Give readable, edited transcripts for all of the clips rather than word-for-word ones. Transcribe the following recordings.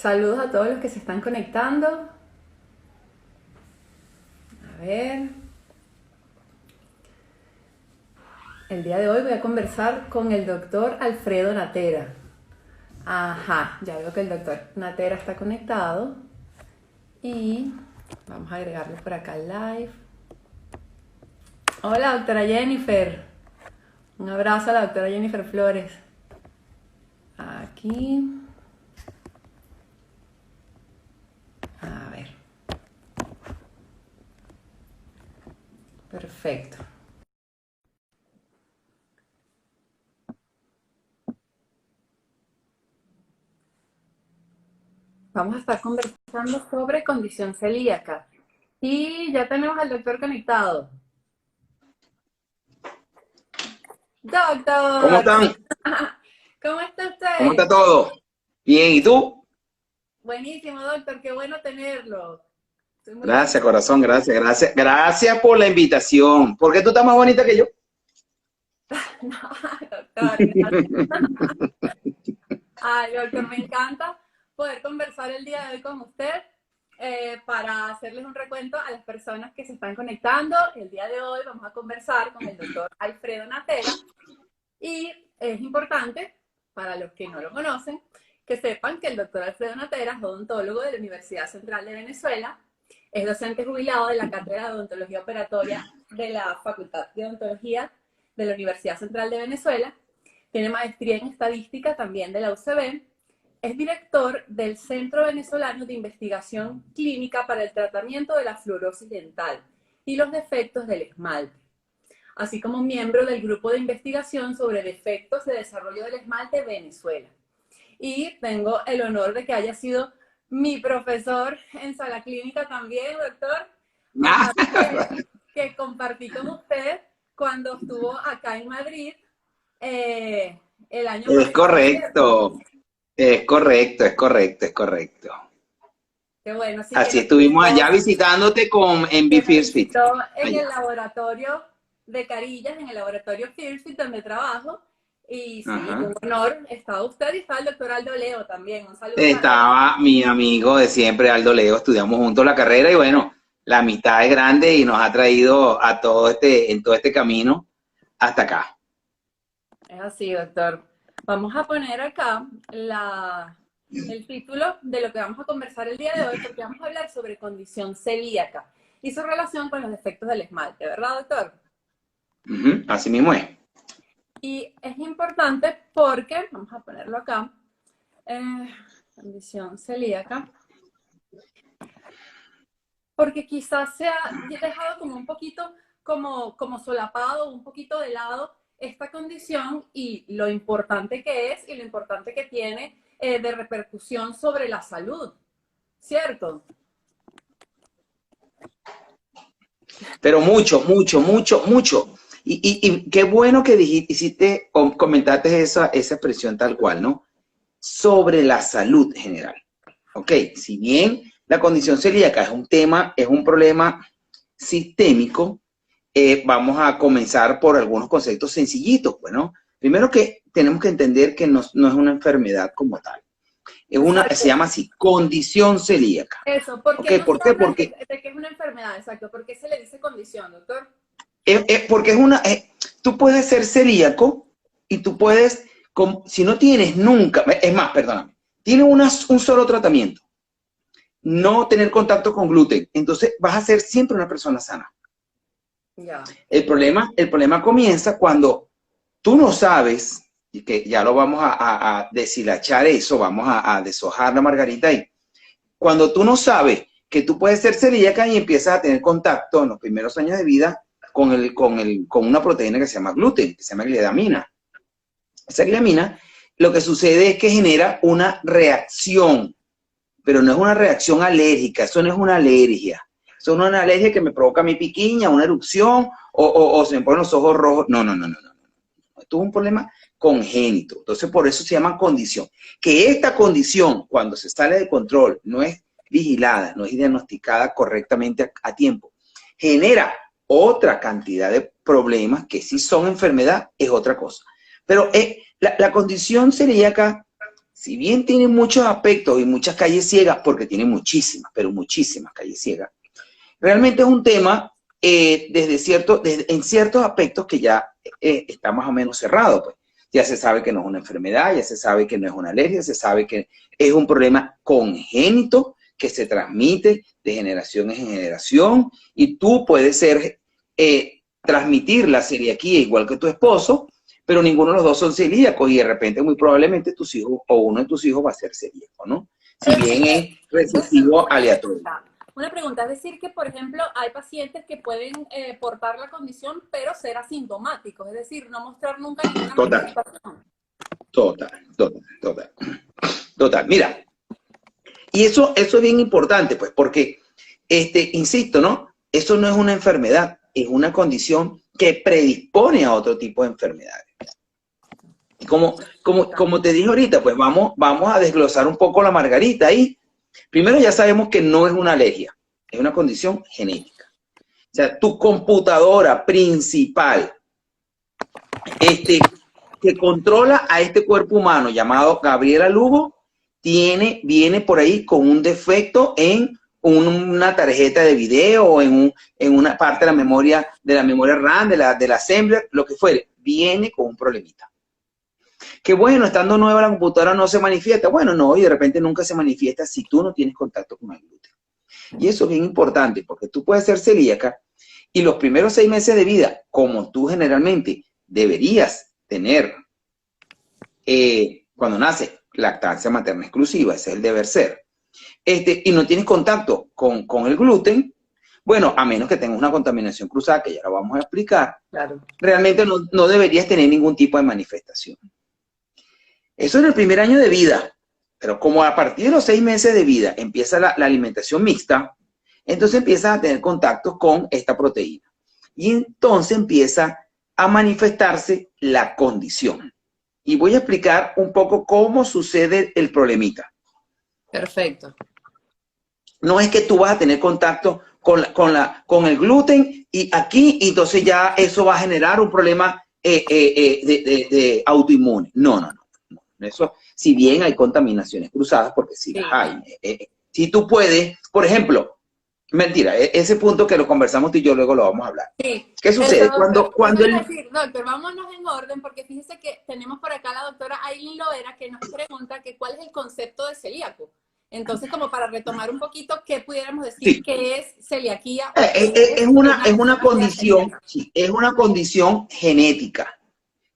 Saludos a todos los que se están conectando. A ver. El día de hoy voy a conversar con el doctor Alfredo Natera. Ajá, ya veo que el doctor Natera está conectado. Y vamos a agregarlo por acá al live. Hola, doctora Jennifer. Un abrazo a la doctora Jennifer Flores. Aquí. A ver. Perfecto. Vamos a estar conversando sobre condición celíaca. Y ya tenemos al doctor conectado. ¿Cómo Doctor, están? ¿cómo está ¿Cómo usted? está todo? Bien, ¿y tú? Buenísimo, doctor, qué bueno tenerlo. Estoy muy Gracias, feliz. corazón, gracias, gracias. Gracias por la invitación. ¿Por qué tú estás más bonita que yo? No, doctor, gracias. Ay, doctor, me encanta poder conversar el día de hoy con usted para hacerles un recuento a las personas que se están conectando. El día de hoy vamos a conversar con el doctor Alfredo Natera y es importante, para los que no lo conocen, que sepan que el doctor Alfredo Natera es odontólogo de la Universidad Central de Venezuela, es docente jubilado de la Cátedra de Odontología Operatoria de la Facultad de Odontología de la Universidad Central de Venezuela, tiene maestría en estadística también de la UCB, es director del Centro Venezolano de Investigación Clínica para el Tratamiento de la Fluorosis Dental y los defectos del esmalte, así como miembro del Grupo de Investigación sobre Defectos de Desarrollo del Esmalte Venezuela. Y tengo el honor de que haya sido mi profesor en sala clínica también, doctor, bastante que compartí con usted cuando estuvo acá en Madrid el año Es pasado, ¿cierto? correcto, es correcto, es correcto, es correcto. Qué bueno, sí, Así estuvimos allá visitándote con que Envy me First Fit. visitó en el Allá. laboratorio de Carillas, en el laboratorio First donde trabajo. Y sí, un Ajá. honor. Estaba usted y estaba el doctor Aldo Leo también. Un saludo para él. Estaba mi amigo de siempre, Aldo Leo, estudiamos juntos la carrera y bueno, la amistad es grande y nos ha traído a en todo este camino hasta acá. Es así, doctor. Vamos a poner acá el título de lo que vamos a conversar el día de hoy, porque vamos a hablar sobre condición celíaca y su relación con los defectos del esmalte, ¿verdad, doctor? Así mismo es. Y es importante porque, vamos a ponerlo acá, condición celíaca, porque quizás se ha dejado como un poquito como solapado, un poquito de lado esta condición y lo importante que es y lo importante que tiene de repercusión sobre la salud, ¿cierto? Pero mucho, mucho, mucho, mucho. Y qué bueno que comentaste esa expresión tal cual, ¿no? Sobre la salud general. Ok, si bien la condición celíaca es un problema sistémico, vamos a comenzar por algunos conceptos sencillitos. Bueno, primero que tenemos que entender que no es una enfermedad como tal. Se Exacto. llama así, condición celíaca. Eso, ¿por Ok, qué no se ¿por qué? habla Porque de que es una enfermedad? Exacto, ¿por qué se le dice condición, doctor? porque tú puedes ser celíaco y tú puedes, si no tienes nunca, es más, perdóname, tienes un solo tratamiento, no tener contacto con gluten, entonces vas a ser siempre una persona sana. Ya. El problema comienza cuando tú no sabes, y que ya lo vamos a deshilachar eso, vamos a deshojar la margarita ahí, cuando tú no sabes que tú puedes ser celíaca y empiezas a tener contacto en los primeros años de vida con una proteína que se llama gluten, que se llama gliadamina. Esa gliadamina, lo que sucede es que genera una reacción, pero no es una reacción alérgica, eso no es una alergia. Eso no es una alergia que me provoca mi piquiña, una erupción, o se me ponen los ojos rojos. No, no, no, no, no. Esto es un problema congénito. Entonces, por eso se llama condición. Que esta condición, cuando se sale de control, no es vigilada, no es diagnosticada correctamente a tiempo, genera otra cantidad de problemas que si son enfermedad es otra cosa. Pero la condición celíaca si bien tiene muchos aspectos y muchas calles ciegas, porque tiene muchísimas, pero muchísimas calles ciegas, realmente es un tema en ciertos aspectos que ya está más o menos cerrado, pues. Ya se sabe que no es una enfermedad, ya se sabe que no es una alergia, se sabe que es un problema congénito que se transmite de generación en generación y tú puedes transmitir la celiaquía igual que tu esposo, pero ninguno de los dos son celíacos y de repente muy probablemente tus hijos o uno de tus hijos va a ser celíaco, ¿no? Si bien es recesivo aleatorio. Una pregunta, es decir que, por ejemplo, hay pacientes que pueden portar la condición, pero ser asintomáticos, es decir, no mostrar nunca ninguna manifestación. Total. Mira, y eso es bien importante, pues, porque, insisto, ¿no? Eso no es una enfermedad, es una condición que predispone a otro tipo de enfermedades. Y como te dije ahorita, pues vamos a desglosar un poco la margarita ahí. Primero ya sabemos que no es una alergia, es una condición genética. O sea, tu computadora principal, que controla a este cuerpo humano llamado Gabriela Lugo, viene por ahí con un defecto en una tarjeta de video o en una parte de la memoria RAM, de la assembler, lo que fuere, viene con un problemita. Que bueno, estando nueva la computadora no se manifiesta. Bueno, no, y de repente nunca se manifiesta si tú no tienes contacto con el gluten. Y eso es bien importante, porque tú puedes ser celíaca y los primeros 6 meses de vida, como tú generalmente deberías tener cuando nace lactancia materna exclusiva, ese es el deber ser, y no tienes contacto con el gluten, bueno, a menos que tengas una contaminación cruzada, que ya lo vamos a explicar, claro, realmente no deberías tener ningún tipo de manifestación. Eso en el primer año de vida, pero como a partir de los 6 meses de vida empieza la alimentación mixta, entonces empiezas a tener contacto con esta proteína. Y entonces empieza a manifestarse la condición. Y voy a explicar un poco cómo sucede el problemita. Perfecto. No es que tú vas a tener contacto con el gluten y aquí, y entonces ya eso va a generar un problema de autoinmune. No. Eso, si bien hay contaminaciones cruzadas, porque sí las hay. Si tú puedes, por ejemplo, mentira, ese punto que lo conversamos tú y yo luego lo vamos a hablar. Sí. ¿Qué sucede? Cuando el... decir, doctor, vámonos en orden, porque fíjese que tenemos por acá a la doctora Aileen Loera que nos pregunta que cuál es el concepto de celíaco. Entonces, como para retomar un poquito, ¿qué pudiéramos decir? Sí. ¿Qué es celiaquía? Es una condición, sí, es una condición genética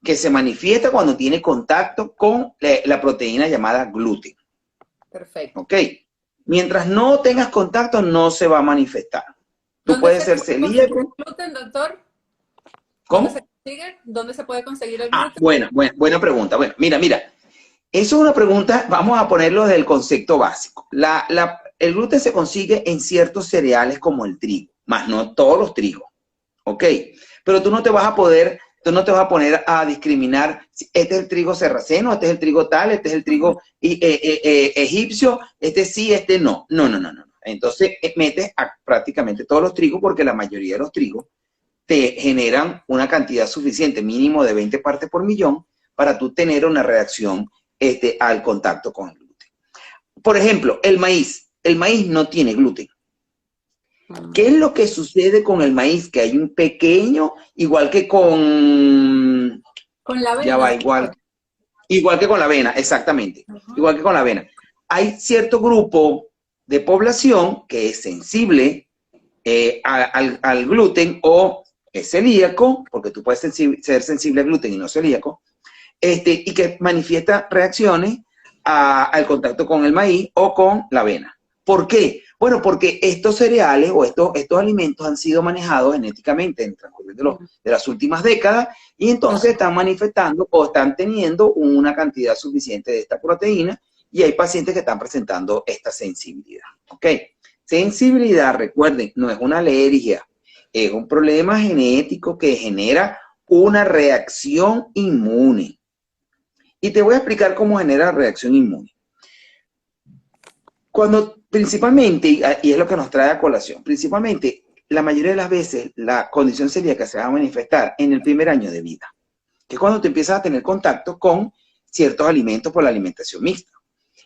que se manifiesta cuando tiene contacto con la proteína llamada gluten. Perfecto. ¿Ok? Mientras no tengas contacto, no se va a manifestar. Tú puedes ser celíaco. ¿Gluten, doctor? ¿Cómo? ¿Dónde se puede conseguir el gluten? Buena pregunta. Bueno, mira. Eso es una pregunta, vamos a ponerlo desde el concepto básico. El gluten se consigue en ciertos cereales como el trigo, más no todos los trigos. ¿Ok? Pero tú no te vas a poner a discriminar, este es el trigo sarraceno, este es el trigo tal, este es el trigo egipcio, este sí, este no. No. Entonces metes a prácticamente todos los trigos porque la mayoría de los trigos te generan una cantidad suficiente, mínimo de 20 partes por millón, para tú tener una reacción al contacto con el gluten. Por ejemplo, el maíz no tiene gluten. ¿Qué es lo que sucede con el maíz? Que hay un pequeño, igual que con la avena. Ya va, igual que con la avena, exactamente. Igual que con la avena. Hay cierto grupo de población que es sensible al gluten o es celíaco, porque tú puedes ser sensible al gluten y no celíaco, y que manifiesta reacciones al contacto con el maíz o con la avena. ¿Por qué? Bueno, porque estos cereales o estos alimentos han sido manejados genéticamente en el transcurso de las últimas décadas y entonces están manifestando o están teniendo una cantidad suficiente de esta proteína y hay pacientes que están presentando esta sensibilidad. ¿Ok? Sensibilidad, recuerden, no es una alergia, es un problema genético que genera una reacción inmune. Y te voy a explicar cómo genera reacción inmune. Principalmente, y es lo que nos trae a colación, principalmente, la mayoría de las veces, la condición celíaca se va a manifestar en el primer año de vida, que es cuando te empiezas a tener contacto con ciertos alimentos por la alimentación mixta.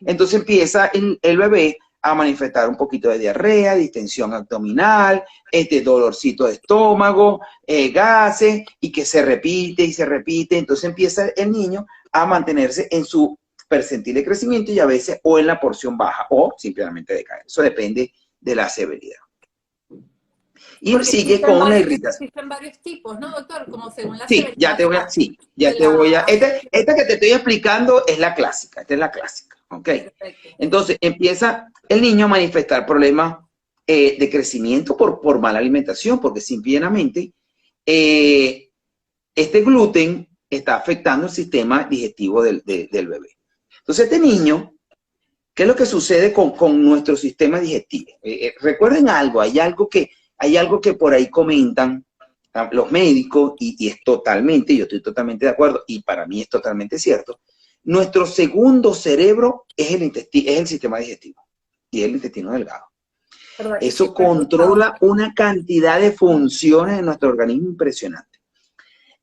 Entonces empieza el bebé a manifestar un poquito de diarrea, distensión abdominal, dolorcito de estómago, gases, y que se repite y se repite. Entonces empieza el niño a mantenerse en su percentil de crecimiento y a veces o en la porción baja o simplemente decae. Eso depende de la severidad. Y Porque sigue con la irritación. existen varios tipos, ¿no, doctor? Como según la Sí, ya te voy a, severidad sí, ya de te voy a, la... esta que te estoy explicando es la clásica, esta es la clásica, ¿ok? Perfecto. Entonces empieza el niño a manifestar problemas de crecimiento por mala alimentación, porque simplemente este gluten está afectando el sistema digestivo del bebé. Entonces este niño, ¿qué es lo que sucede con nuestro sistema digestivo? Recuerden algo, hay algo que por ahí comentan los médicos, y es totalmente, yo estoy totalmente de acuerdo, y para mí es totalmente cierto. Nuestro segundo cerebro es el sistema digestivo, y es el intestino delgado. ¿Verdad que sí? Eso controla una cantidad de funciones de nuestro organismo impresionante.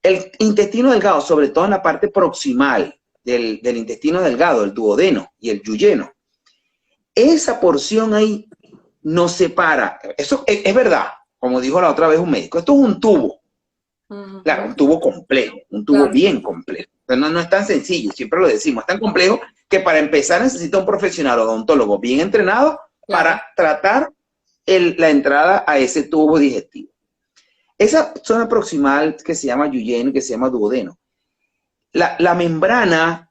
El intestino delgado, sobre todo en la parte proximal del intestino delgado, el duodeno y el yuyeno, esa porción ahí nos separa. Eso es verdad, como dijo la otra vez un médico, esto es un tubo. Claro, un tubo complejo, un tubo bien complejo. No es tan sencillo, siempre lo decimos, es tan complejo que para empezar necesita un profesional odontólogo bien entrenado para tratar la entrada a ese tubo digestivo. Esa zona proximal que se llama yuyeno, que se llama duodeno, la membrana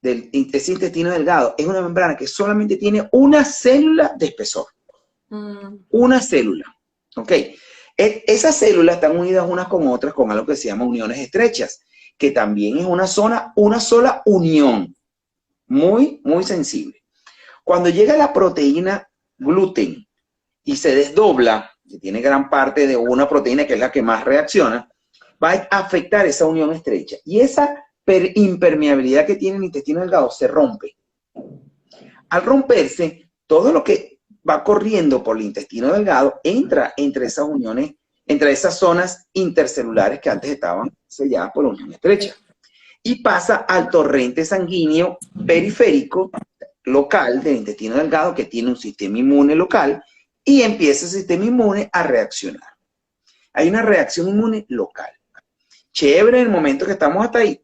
ese intestino delgado es una membrana que solamente tiene una célula de espesor. Una célula, ¿ok? Esas células están unidas unas con otras con algo que se llama uniones estrechas, que también es una sola unión, muy, muy sensible. Cuando llega la proteína gluten y se desdobla, que tiene gran parte de una proteína que es la que más reacciona, va a afectar esa unión estrecha. Y esa impermeabilidad que tiene el intestino delgado se rompe. Al romperse, todo lo que va corriendo por el intestino delgado entra entre esas uniones, entre esas zonas intercelulares que antes estaban selladas por la unión estrecha, y pasa al torrente sanguíneo periférico local del intestino delgado, que tiene un sistema inmune local, y empieza el sistema inmune a reaccionar. Hay una reacción inmune local. Chévere, en el momento que estamos hasta ahí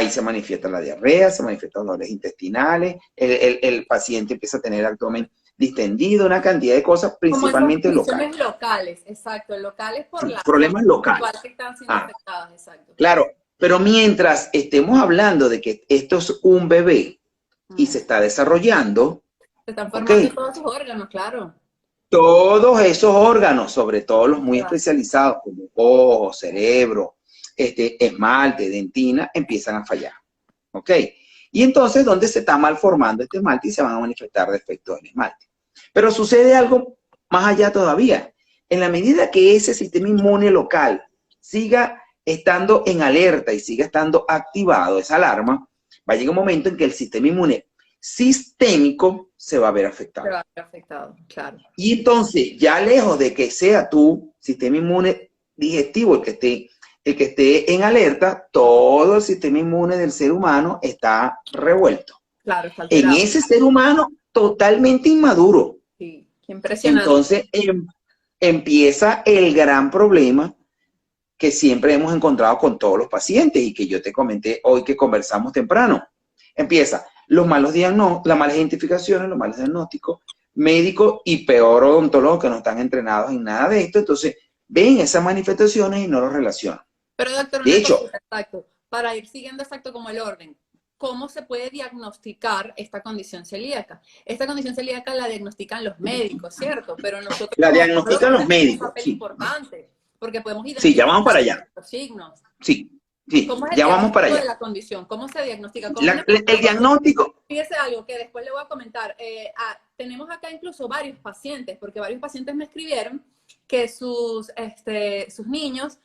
se manifiesta la diarrea, se manifiestan dolores intestinales, el paciente empieza a tener abdomen distendido, una cantidad de cosas, principalmente locales. Locales, exacto, locales por Sí, la problemas locales. que están siendo afectadas, exacto. Claro, pero mientras estemos hablando de que esto es un bebé y se está desarrollando, se están formando todos sus órganos, claro. Todos esos órganos, sobre todo los muy especializados, como ojo, cerebro, esmalte, dentina, empiezan a fallar. ¿Ok? Y entonces, ¿dónde se está malformando este esmalte? Y se van a manifestar defectos del esmalte. Pero sucede algo más allá todavía. En la medida que ese sistema inmune local siga estando en alerta y siga estando activado, esa alarma, va a llegar un momento en que el sistema inmune sistémico se va a ver afectado. Se va a ver afectado, claro. Y entonces, ya lejos de que sea tu sistema inmune digestivo el que esté en alerta, todo el sistema inmune del ser humano está revuelto. Claro, está alterado. En ese ser humano totalmente inmaduro. Sí, qué impresionante. Entonces empieza el gran problema que siempre hemos encontrado con todos los pacientes y que yo te comenté hoy que conversamos temprano. Empieza los malos diagnósticos, las malas identificaciones, los malos diagnósticos, médicos y peor odontólogos que no están entrenados en nada de esto. Entonces ven esas manifestaciones y no los relacionan. Pero doctor, de hecho, exacto, para ir siguiendo exacto como el orden, ¿cómo se puede diagnosticar esta condición celíaca? Esta condición celíaca la diagnostican los médicos, ¿cierto? Pero nosotros la diagnostican los médicos. Es un papel importante, porque podemos identificar sí, ya vamos para allá. Los signos. Sí, sí, ¿Cómo es ya vamos para allá. de la condición? ¿Cómo se diagnostica? El diagnóstico. Fíjese algo que después le voy a comentar. Tenemos acá incluso varios pacientes, porque varios pacientes me escribieron que sus niños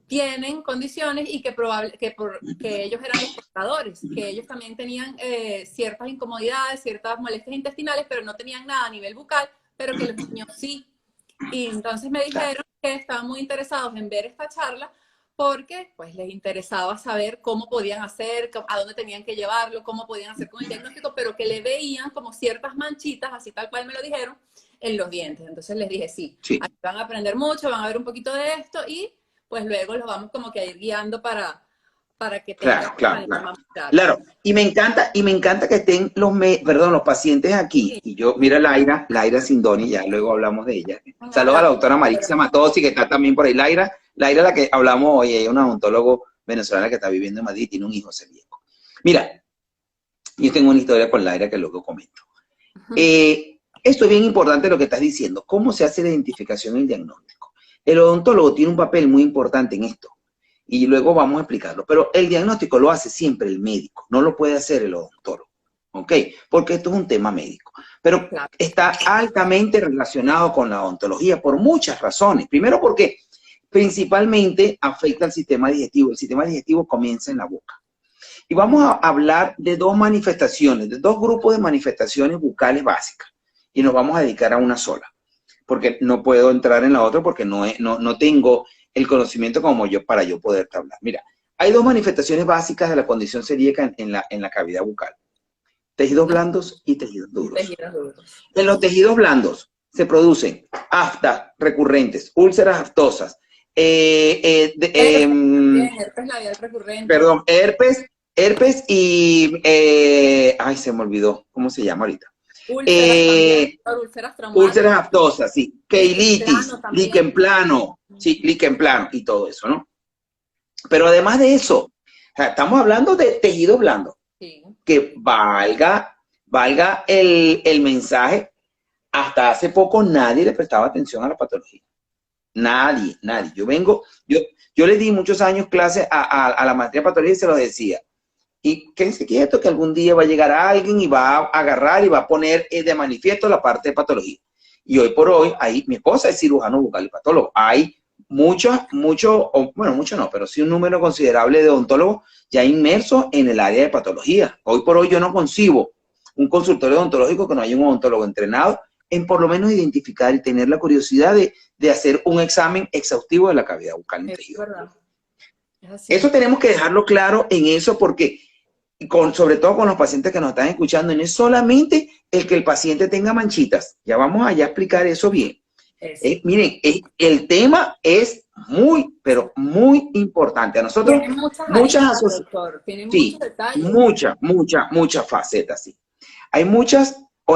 tienen condiciones y que ellos eran los portadores, que ellos también tenían ciertas incomodidades, ciertas molestias intestinales, pero no tenían nada a nivel bucal, pero que los niños sí. Y entonces me dijeron que estaban muy interesados en ver esta charla porque pues les interesaba saber cómo podían hacer, a dónde tenían que llevarlo, cómo podían hacer con el diagnóstico, pero que le veían como ciertas manchitas, así tal cual me lo dijeron, en los dientes. Entonces les dije, sí, Sí. aquí van a aprender mucho, van a ver un poquito de esto y pues luego los vamos como que a ir guiando para que tengan claro. Y me encanta que estén los pacientes aquí. Sí. Y yo, mira Laira Sindoni, ya luego hablamos de ella. Saludos a la doctora Marixa Matosi, que está también por ahí. Laira, la que hablamos hoy, ella es una odontólogo venezolana que está viviendo en Madrid y tiene un hijo celíaco. Mira, yo tengo una historia con Laira que luego comento. Esto es bien importante lo que estás diciendo. ¿Cómo se hace la identificación y el diagnóstico? El odontólogo tiene un papel muy importante en esto. Y luego vamos a explicarlo. Pero el diagnóstico lo hace siempre el médico. No lo puede hacer el odontólogo. ¿Ok? Porque esto es un tema médico. Pero está altamente relacionado con la odontología por muchas razones. Primero porque principalmente afecta al sistema digestivo. El sistema digestivo comienza en la boca. Y vamos a hablar de dos manifestaciones, de dos grupos de manifestaciones bucales básicas. Y nos vamos a dedicar a una sola. Porque no puedo entrar en la otra porque no tengo el conocimiento para yo poder hablar. Mira, hay dos manifestaciones básicas de la condición celíaca en la cavidad bucal. Tejidos blandos y tejidos duros. En los tejidos blandos se producen aftas recurrentes, úlceras aftosas, herpes labial recurrente. Perdón, herpes y, ay, se me olvidó, ¿cómo se llama ahorita? Úlceras aftosas, sí. Keilitis, líquen plano, sí, líquen plano y todo eso, ¿no? Pero además de eso, o sea, estamos hablando de tejido blando. Sí. Que valga el mensaje, hasta hace poco nadie le prestaba atención a la patología. Nadie. Yo le di muchos años clases a la maestría de patología y se lo decía. Y quédense quietos que algún día va a llegar a alguien y va a agarrar y va a poner de manifiesto la parte de patología. Y hoy por hoy, mi esposa es cirujano bucal y patólogo. Hay mucho no, pero sí un número considerable de odontólogos ya inmersos en el área de patología. Hoy por hoy yo no concibo un consultorio odontológico que no haya un odontólogo entrenado en por lo menos identificar y tener la curiosidad de hacer un examen exhaustivo de la cavidad bucal. Es verdad. Eso tenemos que dejarlo claro en eso porque sobre todo con los pacientes que nos están escuchando, no es solamente el que el paciente tenga manchitas. Ya vamos allá a explicar eso bien. Miren, el tema es muy, pero muy importante. A nosotros, muchas facetas, sí. Hay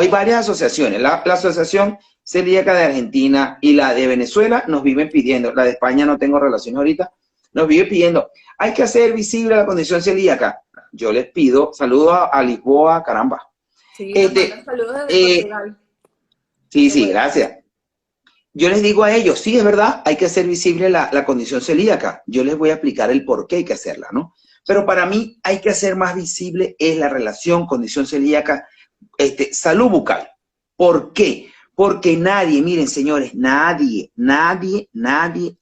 varias asociaciones. La Asociación Celíaca de Argentina y la de Venezuela nos viven pidiendo, la de España no tengo relación ahorita, nos vive pidiendo, hay que hacer visible la condición celíaca. Yo les pido, saludos a Lisboa, caramba. Sí, saludos desde Portugal. Sí, gracias. Yo les digo a ellos, sí, es verdad, hay que hacer visible la condición celíaca. Yo les voy a explicar el por qué hay que hacerla, ¿no? Pero para mí hay que hacer más visible es la relación condición celíaca, salud bucal. ¿Por qué? Porque nadie, miren señores, nadie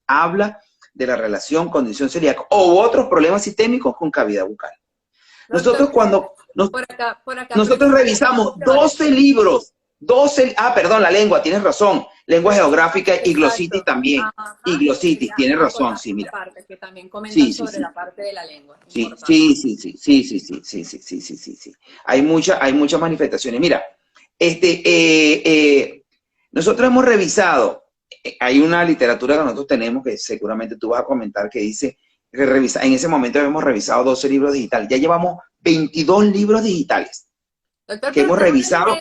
habla de la relación condición celíaca o otros problemas sistémicos con cavidad bucal. Nosotros nosotros revisamos 12 libros, perdón, la lengua, tienes razón, lengua geográfica y glositis también, y glositis, tienes razón, sí, mira. Que también comentan sobre la parte de la lengua. Sí. Hay muchas manifestaciones. Mira, nosotros hemos revisado, hay una literatura que nosotros tenemos que seguramente tú vas a comentar que dice que en ese momento hemos revisado 12 libros digitales. Ya llevamos 22 libros digitales. Doctor, que hemos revisado.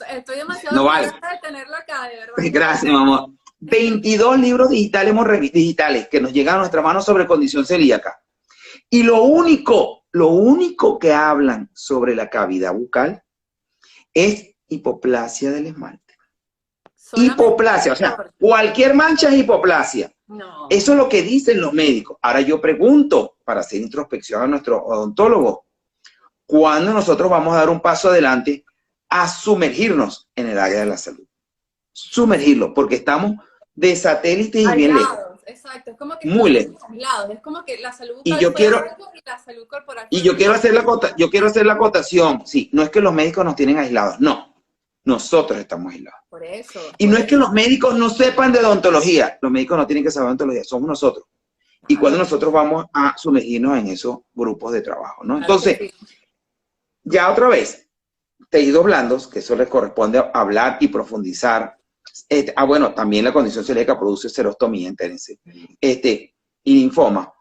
Estoy demasiado no vale. de tenerlo acá, de verdad. Gracias, mamá. 22 libros digitales que nos llegan a nuestras manos sobre condición celíaca. Y lo único que hablan sobre la cavidad bucal es hipoplasia del esmalte. Hipoplasia, o sea, cualquier mancha es hipoplasia. No. Eso es lo que dicen los médicos. Ahora yo pregunto, para hacer introspección a nuestro odontólogo, ¿cuándo nosotros vamos a dar un paso adelante a sumergirnos en el área de la salud? Sumergirlo, porque estamos de satélites y bien lejos. Exacto, es como que muy lejos. Aislados. Es como que la salud bucal y la salud corporal. Y yo quiero hacer la acotación. Sí, no es que los médicos nos tienen aislados, no. Nosotros estamos aislados. Por eso. Y no es que los médicos no sepan de odontología. Los médicos no tienen que saber de odontología, somos nosotros. y cuándo nosotros vamos a sumergirnos en esos grupos de trabajo, ¿no? Entonces, ya otra vez, tejidos blandos, que eso les corresponde hablar y profundizar. Bueno, también la condición celíaca produce serostomía, entérense, y linfoma.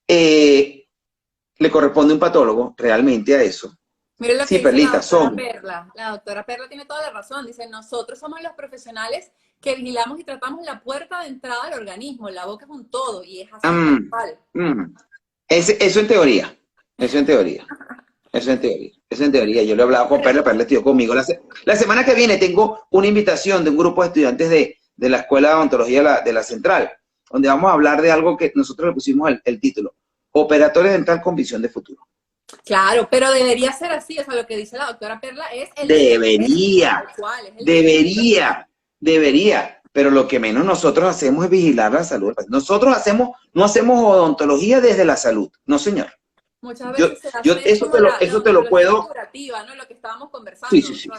Le corresponde un patólogo realmente a eso. Miren lo que sí, dice Perlita, la doctora Perla. La doctora Perla tiene toda la razón. Dice, nosotros somos los profesionales que vigilamos y tratamos la puerta de entrada del organismo. La boca es un todo y es así tal cual. Eso en teoría. Eso en teoría. Eso en teoría. Eso en teoría. Yo le he hablado con Perla, Perla estudió conmigo. La semana que viene tengo una invitación de un grupo de estudiantes de la Escuela de Odontología de la Central, donde vamos a hablar de algo que nosotros le pusimos el título, Operatorio dental con visión de futuro. Claro, pero debería ser así, o sea, lo que dice la doctora Perla es el debería, pero lo que menos nosotros hacemos es vigilar la salud. Nosotros no hacemos odontología desde la salud, no señor. Muchas veces eso te lo puedo... curativa, ¿no? Lo que estábamos conversando. Sí.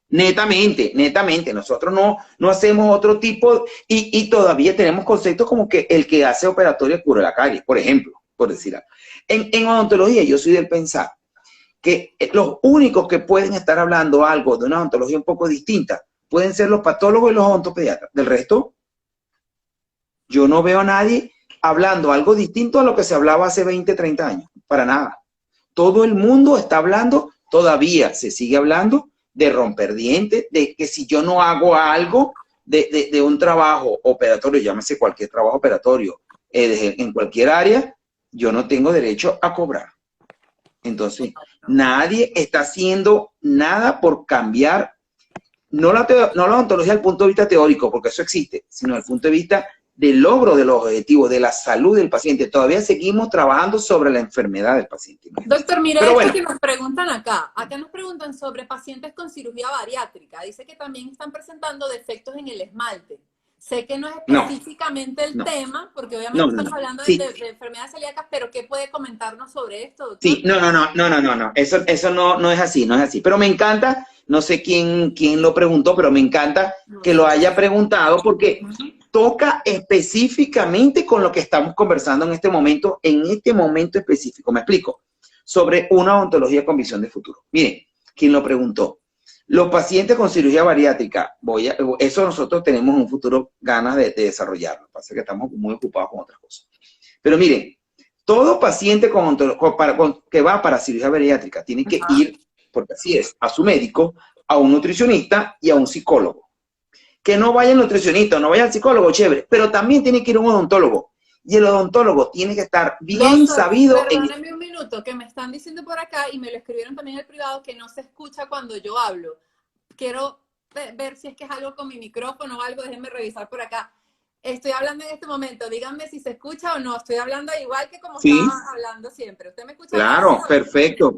Netamente, nosotros no hacemos otro tipo, y todavía tenemos conceptos como que el que hace operatorio cura la calle, por ejemplo, por decir algo. En odontología yo soy del pensar que los únicos que pueden estar hablando algo de una odontología un poco distinta pueden ser los patólogos y los odontopediatras. Del resto, yo no veo a nadie hablando algo distinto a lo que se hablaba hace 20, 30 años. Para nada. Todo el mundo está hablando, todavía se sigue hablando de romper dientes, de que si yo no hago algo de un trabajo operatorio, llámese cualquier trabajo operatorio, en cualquier área, yo no tengo derecho a cobrar. Entonces, nadie está haciendo nada por cambiar, no la odontología desde el punto de vista teórico, porque eso existe, sino desde el punto de vista del logro de los objetivos, de la salud del paciente. Todavía seguimos trabajando sobre la enfermedad del paciente. Doctor, mira esto que nos preguntan acá. Acá nos preguntan sobre pacientes con cirugía bariátrica. Dice que también están presentando defectos en el esmalte. Sé que no es específicamente el tema, porque obviamente estamos hablando de enfermedades celíacas, pero ¿qué puede comentarnos sobre esto, doctor? Sí, no. Eso no es así, no es así. Pero me encanta, no sé quién lo preguntó, pero me encanta que lo haya preguntado, porque toca específicamente con lo que estamos conversando en este momento específico. Me explico. Sobre una odontología con visión de futuro. Miren, ¿quién lo preguntó? Los pacientes con cirugía bariátrica, eso nosotros tenemos en un futuro ganas de desarrollarlo. Pasa que estamos muy ocupados con otras cosas. Pero miren, todo paciente que va para cirugía bariátrica tiene que ir, porque así es, a su médico, a un nutricionista y a un psicólogo. Que no vaya al nutricionista o no vaya al psicólogo, chévere, pero también tiene que ir a un odontólogo. Y el odontólogo tiene que estar bien sabido. Perdóname un minuto, que me están diciendo por acá y me lo escribieron también en el privado que no se escucha cuando yo hablo. Quiero ver si es que es algo con mi micrófono o algo, déjenme revisar por acá. Estoy hablando en este momento, díganme si se escucha o no. Estoy hablando igual que como estaba hablando siempre. ¿Usted me escucha? Claro, perfecto.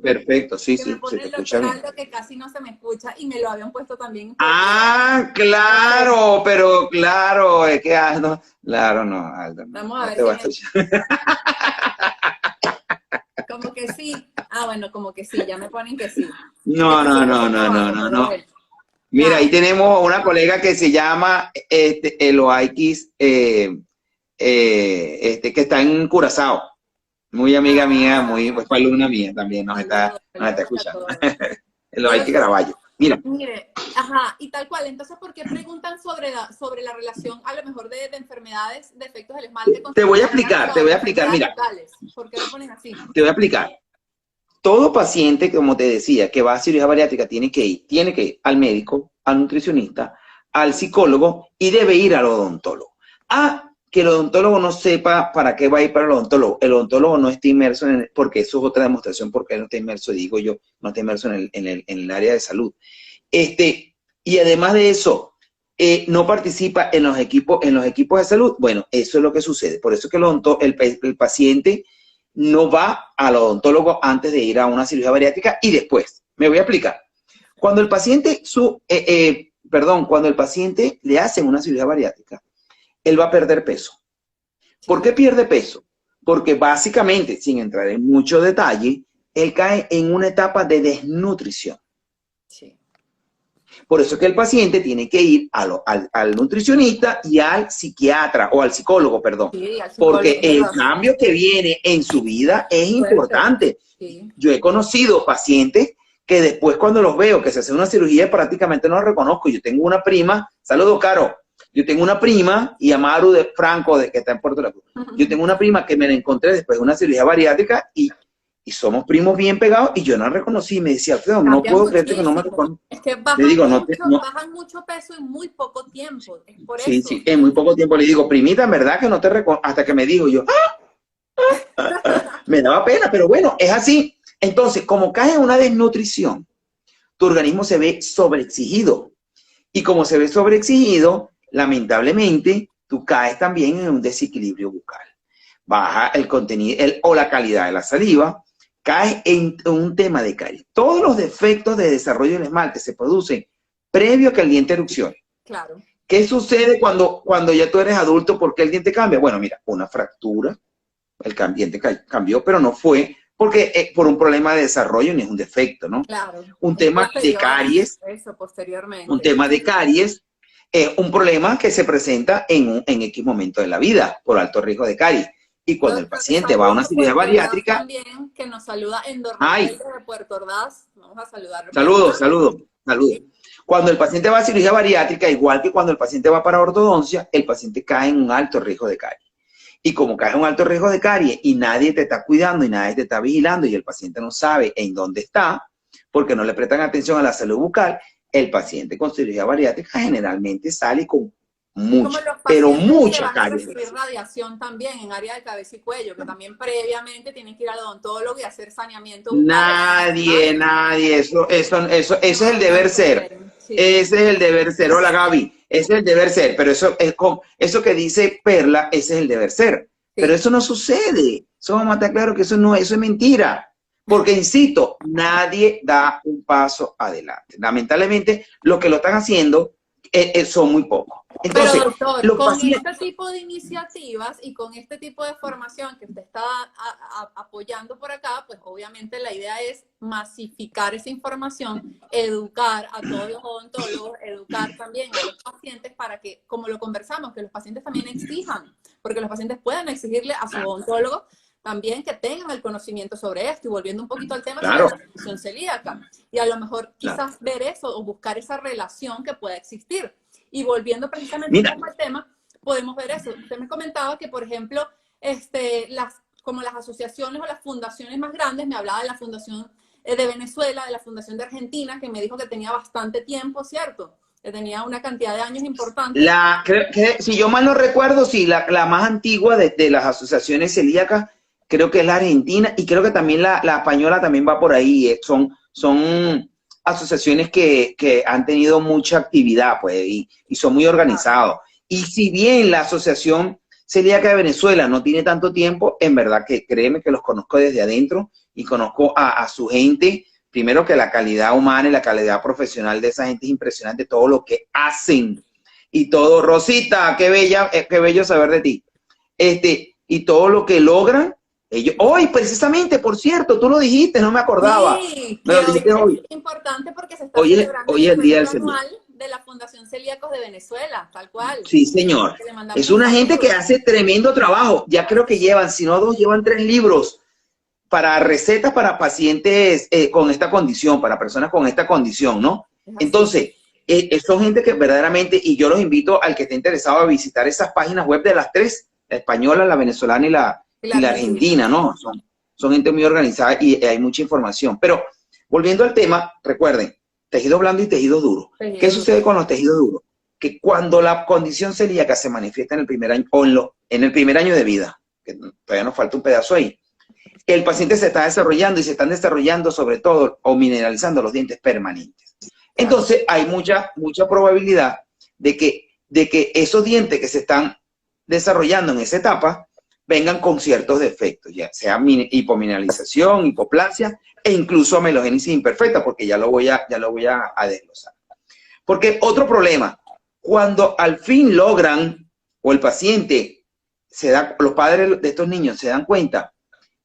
Sí, me pone se te escucha bien. Que casi no se me escucha y me lo habían puesto también. Claro, pero claro, es que Aldo, claro, no, Aldo. Vamos a ver. Te va a escuchar. Como que sí. Bueno, como que sí, ya me ponen que sí. No. Mira, ahí tenemos una colega que se llama Eloaikis, que está en Curazao. Muy amiga mía, fue alumna mía también, nos está escuchando. Eloaikis Caraballo. Mire, y tal cual. Entonces, ¿por qué preguntan sobre la relación, a lo mejor, de enfermedades, de efectos del esmalte? Te voy a explicar, mira. ¿Por qué lo ponen así? Te voy a explicar. Todo paciente, como te decía, que va a cirugía bariátrica tiene que ir al médico, al nutricionista, al psicólogo y debe ir al odontólogo. Que el odontólogo no sepa para qué va a ir para el odontólogo. El odontólogo no está inmerso porque eso es otra demostración porque no está inmerso, digo yo, no está inmerso en el área de salud. Y además de eso, no participa en los equipos de salud. Bueno, eso es lo que sucede. Por eso es que el paciente no va al odontólogo antes de ir a una cirugía bariátrica y después. Me voy a explicar. Cuando el paciente le hacen una cirugía bariátrica, él va a perder peso. ¿Por qué pierde peso? Porque básicamente, sin entrar en mucho detalle, él cae en una etapa de desnutrición. Sí. Por eso es que el paciente tiene que ir al nutricionista y al psiquiatra, o al psicólogo, perdón, Sí, al porque psicólogo, el ¿verdad? cambio que viene en su vida es Fuerte. importante. Sí. Yo he conocido pacientes que después cuando los veo que se hace una cirugía prácticamente no los reconozco. Yo tengo una prima, saludos Caro, yo tengo una prima, y Amaru de Franco, que está en Puerto Rico. Yo tengo una prima que me la encontré después de una cirugía bariátrica y somos primos bien pegados, y yo no la reconocí. Me decía, Alfredo, no Cambia puedo creerte que no me muchísimo. reconozco. Es que Le digo, no, no. bajan mucho peso en muy poco tiempo. Es por Sí, eso. sí, en muy poco tiempo le digo, primita, en verdad que no te reconozco, hasta que me digo yo, me daba pena, pero bueno, es así. Entonces, como cae en una desnutrición, tu organismo se ve sobreexigido. Y como se ve sobreexigido, lamentablemente, tú caes también en un desequilibrio bucal. Baja el contenido o la calidad de la saliva, cae en un tema de caries. Todos los defectos de desarrollo del esmalte se producen previo a que el diente erupcione. Claro. ¿Qué sucede cuando ya tú eres adulto? ¿Por qué el diente cambia? Bueno, mira, una fractura, el diente cambió, pero no fue porque por un problema de desarrollo ni es un defecto, ¿no? Claro. Un Es tema de posterior. caries, Eso, un posteriormente. tema de caries es un problema que se presenta en X momento de la vida por alto riesgo de caries. Y cuando el paciente va a una Saludos a cirugía Puerto Ordaz bariátrica, también, que nos saluda Endor Raquel ¡ay! de Puerto Ordaz. Vamos a saludarlo por Saludos, acá. saludos, saludos. Cuando el paciente va a cirugía bariátrica, igual que cuando el paciente va para ortodoncia, el paciente cae en un alto riesgo de caries. Y como cae en un alto riesgo de caries y nadie te está cuidando y nadie te está vigilando y el paciente no sabe en dónde está, porque no le prestan atención a la salud bucal, el paciente con cirugía bariátrica generalmente sale con Como mucha, los pero pacientes que mucha van a caries. recibir radiación también en área de cabeza y cuello, que también previamente tienen que ir al odontólogo y hacer saneamiento bucal. Nadie, eso es el deber ser. Sí. Ese es el deber ser. Hola Gaby, ese es el deber ser, pero eso que dice Perla, ese es el deber ser. Sí. Pero eso no sucede. Eso vamos a estar claro que eso es mentira. Porque, insisto, nadie da un paso adelante. Lamentablemente, los que lo están haciendo son muy pocos. Entonces, pero doctor, los con pacientes... este tipo de iniciativas y con este tipo de formación que usted está apoyando por acá, pues obviamente la idea es masificar esa información, educar a todos los odontólogos, educar también a los pacientes para que, como lo conversamos, que los pacientes también exijan, porque los pacientes pueden exigirle a su odontólogo también que tengan el conocimiento sobre esto. Y volviendo un poquito al tema Claro. sobre la condición celíaca, y a lo mejor quizás ver eso o buscar esa relación que pueda existir. Y volviendo precisamente un poco al tema, podemos ver eso. Usted me comentaba que, por ejemplo, como las asociaciones o las fundaciones más grandes, me hablaba de la Fundación de Venezuela, de la Fundación de Argentina, que me dijo que tenía bastante tiempo, ¿cierto? Que tenía una cantidad de años importante. Si yo mal no recuerdo, sí, la más antigua de las asociaciones celíacas, creo que es la Argentina, y creo que también la española también va por ahí. Son asociaciones que han tenido mucha actividad, pues, y son muy organizados. Y si bien la Asociación Celíaca de Venezuela no tiene tanto tiempo, en verdad que créeme que los conozco desde adentro y conozco a su gente. Primero que la calidad humana y la calidad profesional de esa gente es impresionante, todo lo que hacen y todo. Rosita, qué bello saber de ti. Y todo lo que logran. Ellos, hoy, precisamente, por cierto, tú lo dijiste, no me acordaba. Sí, me lo dijiste hoy. Es importante porque se está hoy celebrando el día del anual de la Fundación Celíacos de Venezuela, tal cual. Sí, señor. Es una gente que hace tremendo trabajo. Ya creo que llevan, si no 2, llevan 3 libros para recetas para pacientes con esta condición, para personas con esta condición, ¿no? Entonces, son gente que verdaderamente, y yo los invito al que esté interesado a visitar esas páginas web de las 3, la española, la venezolana y la argentina, ¿no? Son gente muy organizada y hay mucha información. Pero, volviendo al tema, recuerden, tejido blando y tejido duro. ¿Qué sucede con los tejidos duros? Que cuando la condición celíaca se manifiesta en el primer año, o en el primer año de vida, que todavía nos falta un pedazo ahí, el paciente se está desarrollando y se están desarrollando sobre todo o mineralizando los dientes permanentes. Entonces hay mucha probabilidad de que esos dientes que se están desarrollando en esa etapa vengan con ciertos defectos, ya sea hipomineralización, hipoplasia e incluso amelogénesis imperfecta, porque ya lo voy a desglosar. Porque otro problema, cuando al fin logran o el paciente los padres de estos niños se dan cuenta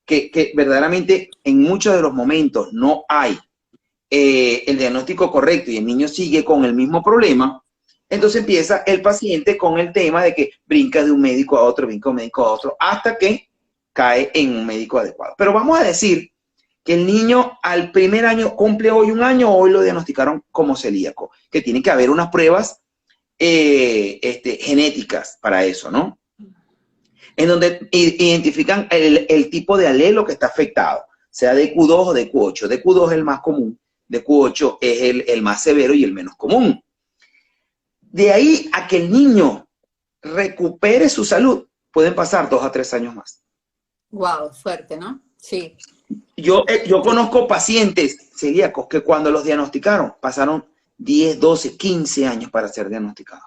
que verdaderamente en muchos de los momentos no hay el diagnóstico correcto y el niño sigue con el mismo problema, entonces empieza el paciente con el tema de que brinca de un médico a otro, brinca de un médico a otro, hasta que cae en un médico adecuado. Pero vamos a decir que el niño al primer año cumple hoy un año, hoy lo diagnosticaron como celíaco, que tiene que haber unas pruebas genéticas para eso, ¿no? En donde identifican el tipo de alelo que está afectado, sea DQ2 o DQ8. DQ2 es el más común, DQ8 es el más severo y el menos común. De ahí a que el niño recupere su salud, pueden pasar 2 a 3 años más. Wow, fuerte, ¿no? Sí. Yo conozco pacientes celíacos que cuando los diagnosticaron pasaron 10, 12, 15 años para ser diagnosticados.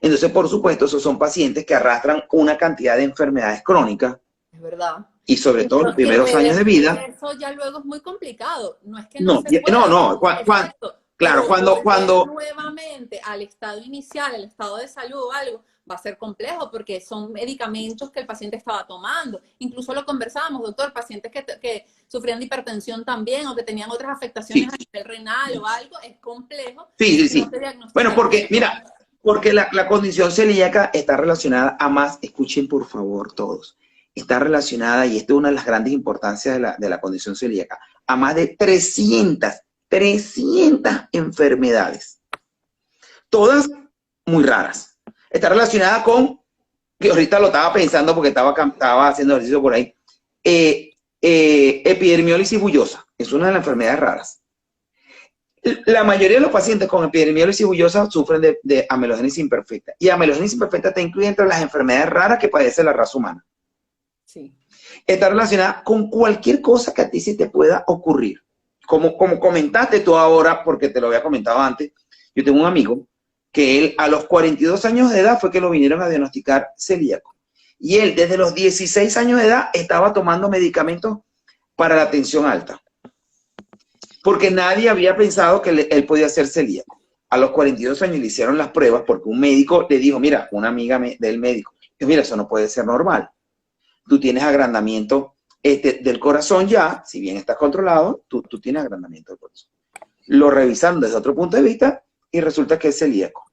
Entonces, por supuesto, esos son pacientes que arrastran una cantidad de enfermedades crónicas. Es verdad. Y sobre todo los primeros años de vida. Eso ya luego es muy complicado. No es que no se pueda. Claro, cuando nuevamente al estado inicial, al estado de salud o algo, va a ser complejo porque son medicamentos que el paciente estaba tomando. Incluso lo conversábamos, doctor, pacientes que sufrían de hipertensión también o que tenían otras afectaciones a nivel renal o algo, es complejo. Sí. Bueno, porque, mira, porque la condición celíaca está relacionada a más, escuchen por favor todos, está relacionada, y esto es una de las grandes importancias de la condición celíaca, a más de 300 enfermedades, todas muy raras. Está relacionada con, que ahorita lo estaba pensando porque estaba haciendo ejercicio por ahí, epidermiólisis bullosa, es una de las enfermedades raras. La mayoría de los pacientes con epidermiólisis bullosa sufren de amelogénesis imperfecta, y amelogénesis imperfecta está incluida entre las enfermedades raras que padece la raza humana. Sí. Está relacionada con cualquier cosa que a ti se te pueda ocurrir. Como comentaste tú ahora, porque te lo había comentado antes, yo tengo un amigo que él a los 42 años de edad fue que lo vinieron a diagnosticar celíaco. Y él desde los 16 años de edad estaba tomando medicamentos para la tensión alta. Porque nadie había pensado que él podía ser celíaco. A los 42 años le hicieron las pruebas porque un médico le dijo, mira, una amiga del médico, mira, eso no puede ser normal. Tú tienes agrandamiento del corazón ya, si bien estás controlado, tú tienes agrandamiento del corazón. Lo revisaron desde otro punto de vista y resulta que es celíaco.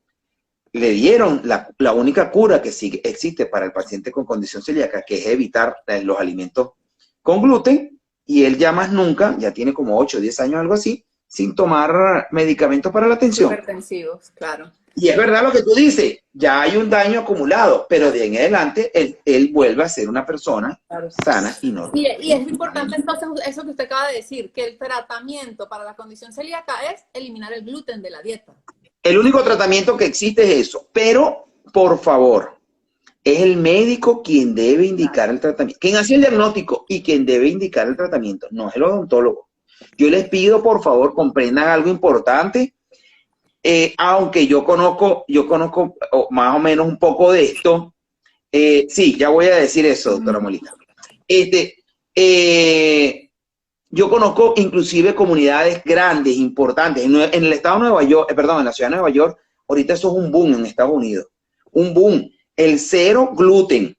Le dieron la única cura que sí existe para el paciente con condición celíaca, que es evitar los alimentos con gluten, y él ya más nunca, ya tiene como 8 o 10 años, algo así, sin tomar medicamentos para la tensión. Hipertensivos, claro. Y es verdad lo que tú dices, ya hay un daño acumulado, pero de en adelante él vuelve a ser una persona sana y normal. Y es importante entonces eso que usted acaba de decir, que el tratamiento para la condición celíaca es eliminar el gluten de la dieta. El único tratamiento que existe es eso, pero por favor, es el médico quien debe indicar el tratamiento, quien hace el diagnóstico y quien debe indicar el tratamiento, no es el odontólogo. Yo les pido, por favor, comprendan algo importante. Aunque yo conozco más o menos un poco de esto, sí, ya voy a decir eso, doctora Molina. Yo conozco inclusive comunidades grandes, importantes, en el estado de Nueva York, perdón, en la ciudad de Nueva York, ahorita eso es un boom en Estados Unidos, un boom, el cero gluten.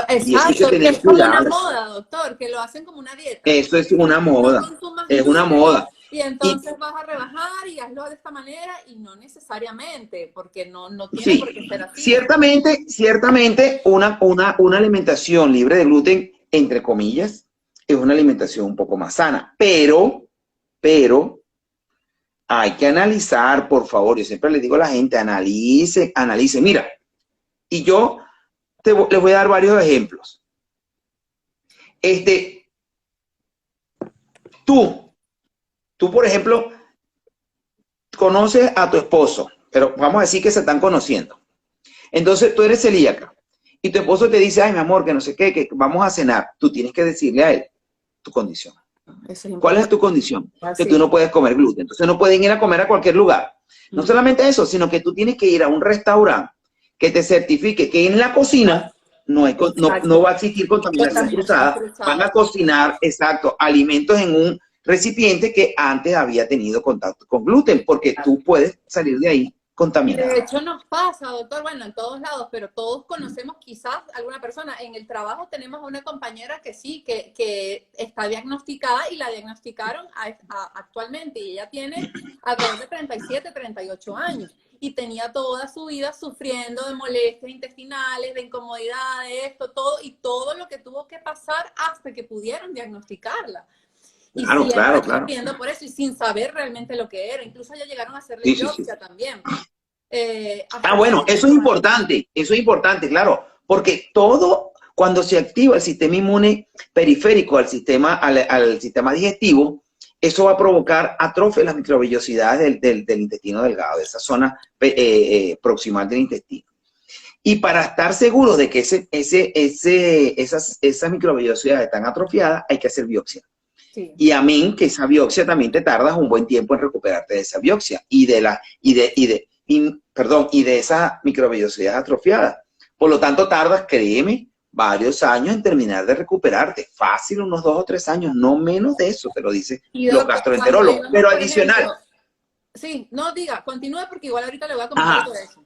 Exacto, que es como una moda, doctor, que lo hacen como una dieta. Eso es una moda, es una moda. Y entonces vas a rebajar y hazlo de esta manera, y no necesariamente, porque no tiene por qué ser así. Ciertamente una alimentación libre de gluten, entre comillas, es una alimentación un poco más sana, pero hay que analizar, por favor. Yo siempre les digo a la gente, analice. Mira, y yo les voy a dar varios ejemplos. Tú, por ejemplo, conoces a tu esposo, pero vamos a decir que se están conociendo. Entonces tú eres celíaca y tu esposo te dice, ay, mi amor, que no sé qué, que vamos a cenar. Tú tienes que decirle a él tu condición. ¿Cuál es tu condición? Que tú no puedes comer gluten. Entonces no pueden ir a comer a cualquier lugar. No solamente eso, sino que tú tienes que ir a un restaurante que te certifique que en la cocina no va a existir contaminación cruzada. Van a cocinar, alimentos en un recipiente que antes había tenido contacto con gluten, porque tú puedes salir de ahí Y de contaminada. hecho nos pasa, doctor, bueno, en todos lados, pero todos conocemos quizás alguna persona. En el trabajo tenemos a una compañera que sí, que está diagnosticada y la diagnosticaron actualmente y ella tiene alrededor de 37, 38 años y tenía toda su vida sufriendo de molestias intestinales, de incomodidad, de esto, todo y todo lo que tuvo que pasar hasta que pudieron diagnosticarla. Y Claro, siempre claro, claro. sufriendo por eso y sin saber realmente lo que era. Incluso ya llegaron a hacerle Sí, sí, sí. biopsia también. Ah, Hasta bueno, hace 8 años. eso es importante, claro, porque todo, cuando se activa el sistema inmune periférico al sistema digestivo, eso va a provocar atrofia de las microvellosidades del intestino delgado, de esa zona proximal del intestino. Y para estar seguros de que esas microvellosidades están atrofiadas, hay que hacer biopsia. Sí. Y amén, que esa biopsia también te tardas un buen tiempo en recuperarte de esa biopsia y de esas microvellosidades atrofiadas. Por lo tanto, tardas, créeme, varios años en terminar de recuperarte. Fácil, unos 2 o 3 años, no menos de eso, te lo dicen Y los doctor, cuando gastroenterólogos. digamos, Pero por adicional, ejemplo, sí, no diga, continúe porque igual ahorita le voy a comentar ajá, algo de eso.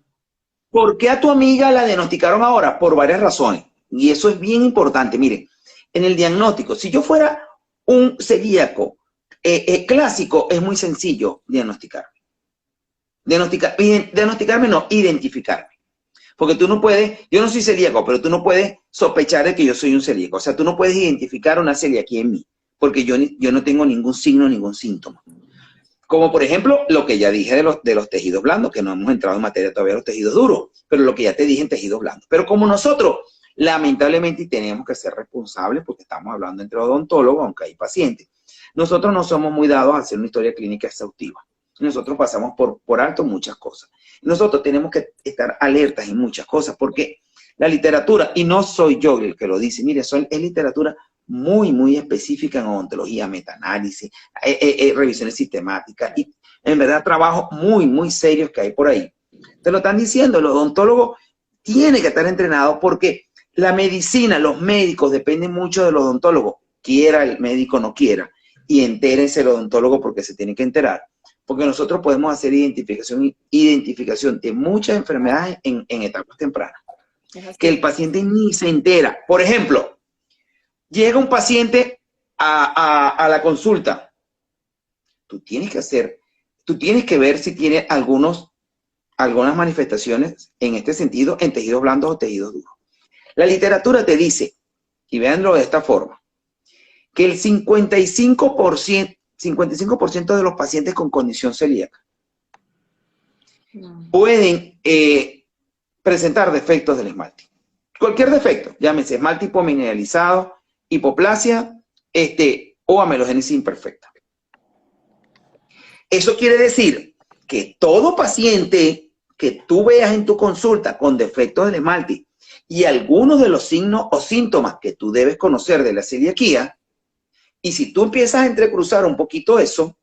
¿por qué a tu amiga la diagnosticaron ahora? Por varias razones. Y eso es bien importante. Miren, en el diagnóstico, si yo fuera un celíaco clásico, es muy sencillo diagnosticarme. Diagnosticarme no, identificarme. Porque tú no puedes, yo no soy celíaco, pero tú no puedes sospechar de que yo soy un celíaco. O sea, tú no puedes identificar una celiaquía en mí, porque yo no tengo ningún signo, ningún síntoma. Como por ejemplo, lo que ya dije de los tejidos blandos, que no hemos entrado en materia todavía de los tejidos duros, pero lo que ya te dije en tejidos blandos. Pero como nosotros, lamentablemente, tenemos que ser responsables, porque estamos hablando entre odontólogos, aunque hay pacientes, nosotros no somos muy dados a hacer una historia clínica exhaustiva. Nosotros pasamos por alto muchas cosas. Nosotros tenemos que estar alertas en muchas cosas, porque la literatura, y no soy yo el que lo dice, mire, es literatura muy, muy específica en odontología, metaanálisis, revisiones sistemáticas y en verdad trabajos muy, muy serios que hay por ahí. Te lo están diciendo, el odontólogo tiene que estar entrenado porque la medicina, los médicos dependen mucho del odontólogo, quiera el médico no quiera, y entérense el odontólogo porque se tiene que enterar. Porque nosotros podemos hacer identificación de muchas enfermedades en etapas tempranas, que el paciente ni se entera. Por ejemplo, llega un paciente a la consulta. Tú tienes que ver si tiene algunas manifestaciones en este sentido en tejidos blandos o tejidos duros. La literatura te dice, y véanlo de esta forma, que el 55% de los pacientes con condición celíaca pueden presentar defectos del esmalte. Cualquier defecto, llámese esmalte hipomineralizado, hipoplasia, o amelogénesis imperfecta. Eso quiere decir que todo paciente que tú veas en tu consulta con defectos del esmalte y algunos de los signos o síntomas que tú debes conocer de la celiaquía, y si tú empiezas a entrecruzar un poquito eso,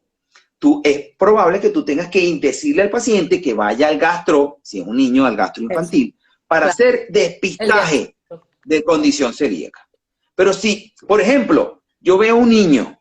es probable que tú tengas que decirle al paciente que vaya al gastro, si es un niño, al gastro infantil, para hacer despistaje de condición celíaca. Pero si, por ejemplo, yo veo un niño,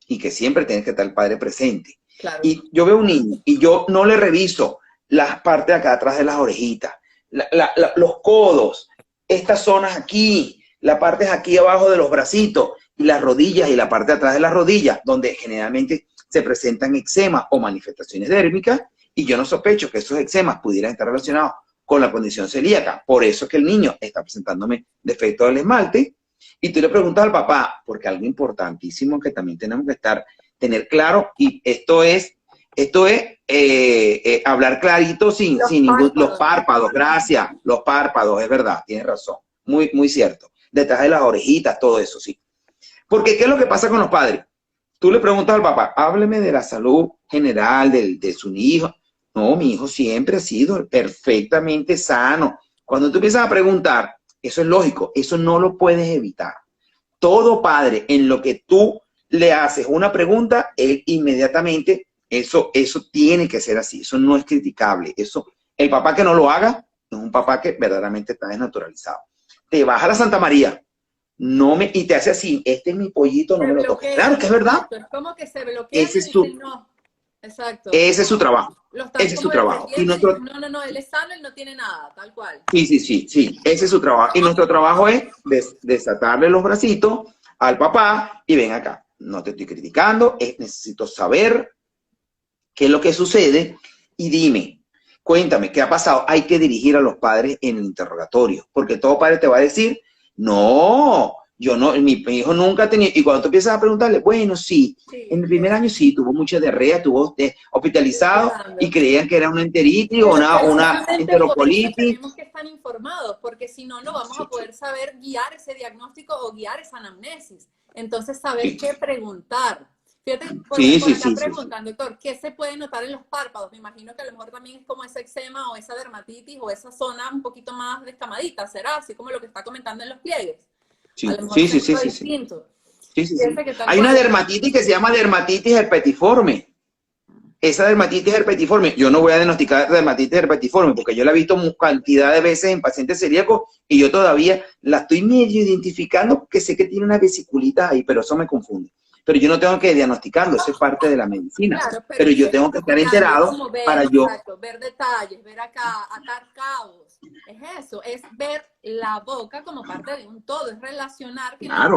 y que siempre tiene que estar el padre presente, claro, y yo veo un niño y yo no le reviso las partes acá atrás de las orejitas, los codos, estas zonas aquí, la parte aquí abajo de los bracitos, y las rodillas y la parte de atrás de las rodillas, donde generalmente se presentan eczemas o manifestaciones dérmicas, y yo no sospecho que esos eczemas pudieran estar relacionados con la condición celíaca. Por eso es que el niño está presentándome defecto del esmalte, y tú le preguntas al papá, porque algo importantísimo que también tenemos que tener claro, y esto es hablar clarito sin ningún, los párpados, gracias, los párpados, es verdad, tienes razón, muy, muy cierto. Detrás de las orejitas, todo eso, sí. Porque, ¿qué es lo que pasa con los padres? Tú le preguntas al papá, hábleme de la salud general de su hijo. No, mi hijo siempre ha sido perfectamente sano. Cuando tú empiezas a preguntar, eso es lógico, eso no lo puedes evitar. Todo padre, en lo que tú le haces una pregunta, él inmediatamente, eso tiene que ser así, eso no es criticable. Eso, el papá que no lo haga, es un papá que verdaderamente está desnaturalizado. Te vas a la Santa María, y te hace así, este es mi pollito, no me lo toques. Claro que es verdad. Es como que se bloquea Ese y es su, dice no. Exacto. Ese es su trabajo. Lo están Ese es su como trabajo. Y defendiendo, no, él es sano, él no tiene nada, tal cual. sí, ese es su trabajo. Y nuestro trabajo es desatarle los bracitos al papá y ven acá. No te estoy criticando, necesito saber qué es lo que sucede y dime, cuéntame, ¿qué ha pasado? Hay que dirigir a los padres en el interrogatorio, porque todo padre te va a decir, no, yo no, mi hijo nunca ha tenido, y cuando tú empiezas a preguntarle, bueno, sí, en el primer año sí, tuvo mucha diarrea, estuvo hospitalizado y creían que era una enteritis o una por eso enterocolitis. tenemos que estar informados, porque si no, no vamos a poder saber guiar ese diagnóstico o guiar esa anamnesis. Entonces, saber qué preguntar. Fíjate, por acá preguntan, doctor, ¿qué se puede notar en los párpados? Me imagino que a lo mejor también es como ese eczema o esa dermatitis o esa zona un poquito más descamadita, ¿será? Así como lo que está comentando en los pliegues. Sí, a lo mejor sí. Hay una dermatitis que se llama dermatitis herpetiforme. Esa dermatitis herpetiforme, yo no voy a diagnosticar dermatitis herpetiforme porque yo la he visto cantidad de veces en pacientes celíacos y yo todavía la estoy medio identificando porque sé que tiene una vesiculita ahí, pero eso me confunde. Pero yo no tengo que diagnosticarlo, eso es parte de la medicina. Claro, pero yo tengo que estar enterado para yo... Exacto, ver detalles, ver acá, atar cabos. Es eso, es ver la boca como parte de un todo, es relacionar. Claro,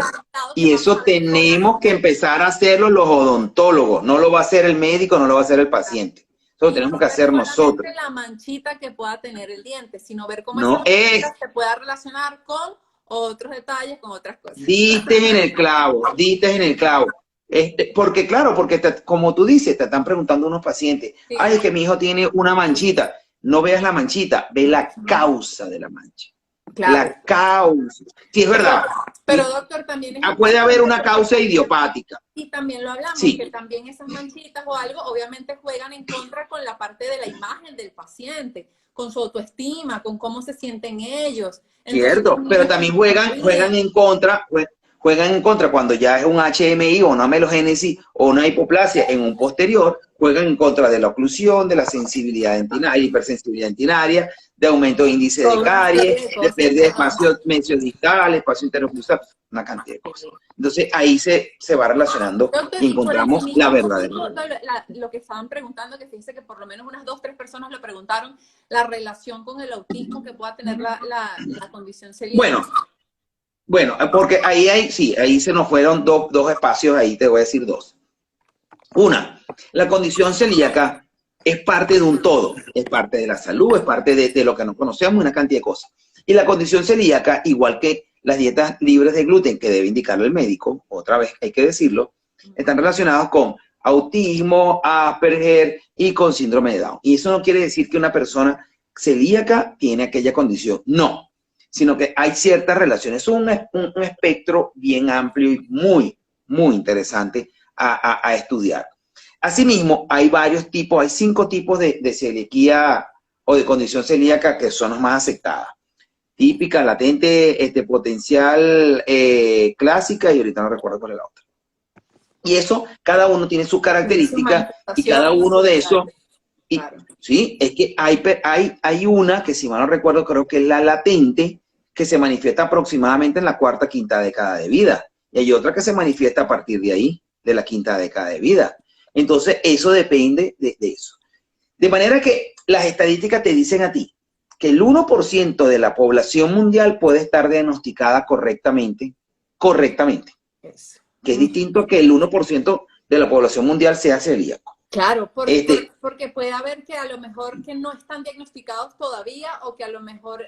y eso tenemos que empezar a hacerlo los odontólogos, no lo va a hacer el médico, no lo va a hacer el paciente. Eso lo tenemos que hacer nosotros. No la manchita que pueda tener el diente, sino ver cómo no esa manchita se pueda relacionar con otros detalles, con otras cosas. Diste en el clavo, diste en el clavo. Porque claro, porque como tú dices, te están preguntando unos pacientes, sí. Ay, es que mi hijo tiene una manchita. No veas la manchita, ve la causa de la mancha. Claro. La causa. Sí, es verdad. Pero doctor, también es puede haber una causa idiopática. Y también lo hablamos, que también esas manchitas o algo, obviamente juegan en contra con la parte de la imagen del paciente, con su autoestima, con cómo se sienten ellos. Entonces, cierto, pero también juegan en contra, cuando ya es un HMI o una amelogénesis o una hipoplasia en un posterior, juegan en contra de la oclusión, de la sensibilidad dentinaria, hipersensibilidad dentinaria, de aumento de índice de caries, de pérdida de espacio mesiodistal, espacio interoclusal, una cantidad de cosas. Entonces ahí se va relacionando y encontramos la verdadera. Lo que estaban preguntando, que fíjense que por lo menos unas 2 o 3 personas lo preguntaron, la relación con el autismo que pueda tener la condición celíaca. Bueno, porque ahí se nos fueron dos espacios, ahí te voy a decir 2. Una, la condición celíaca es parte de un todo, es parte de la salud, es parte de lo que no conocemos, una cantidad de cosas. Y la condición celíaca, igual que las dietas libres de gluten, que debe indicarlo el médico, otra vez hay que decirlo, están relacionados con autismo, Asperger y con síndrome de Down. Y eso no quiere decir que una persona celíaca tiene aquella condición, no, sino que hay ciertas relaciones, un espectro bien amplio y muy, muy interesante a estudiar. Asimismo, hay varios tipos, hay 5 tipos de celiaquía o de condición celíaca que son las más aceptadas. Típica, latente, potencial, clásica, y ahorita no recuerdo cuál es la otra. Y eso, cada uno tiene sus características y cada uno de esos, sí, es que hay una que, si mal no recuerdo, creo que es la latente, que se manifiesta aproximadamente en la 4ª, 5ª década de vida. Y hay otra que se manifiesta a partir de ahí, de la 5ª década de vida. Entonces, eso depende de eso. De manera que las estadísticas te dicen a ti que el 1% de la población mundial puede estar diagnosticada correctamente, que es distinto a que el 1% de la población mundial sea celíaco. Claro, porque puede haber que a lo mejor que no están diagnosticados todavía o que a lo mejor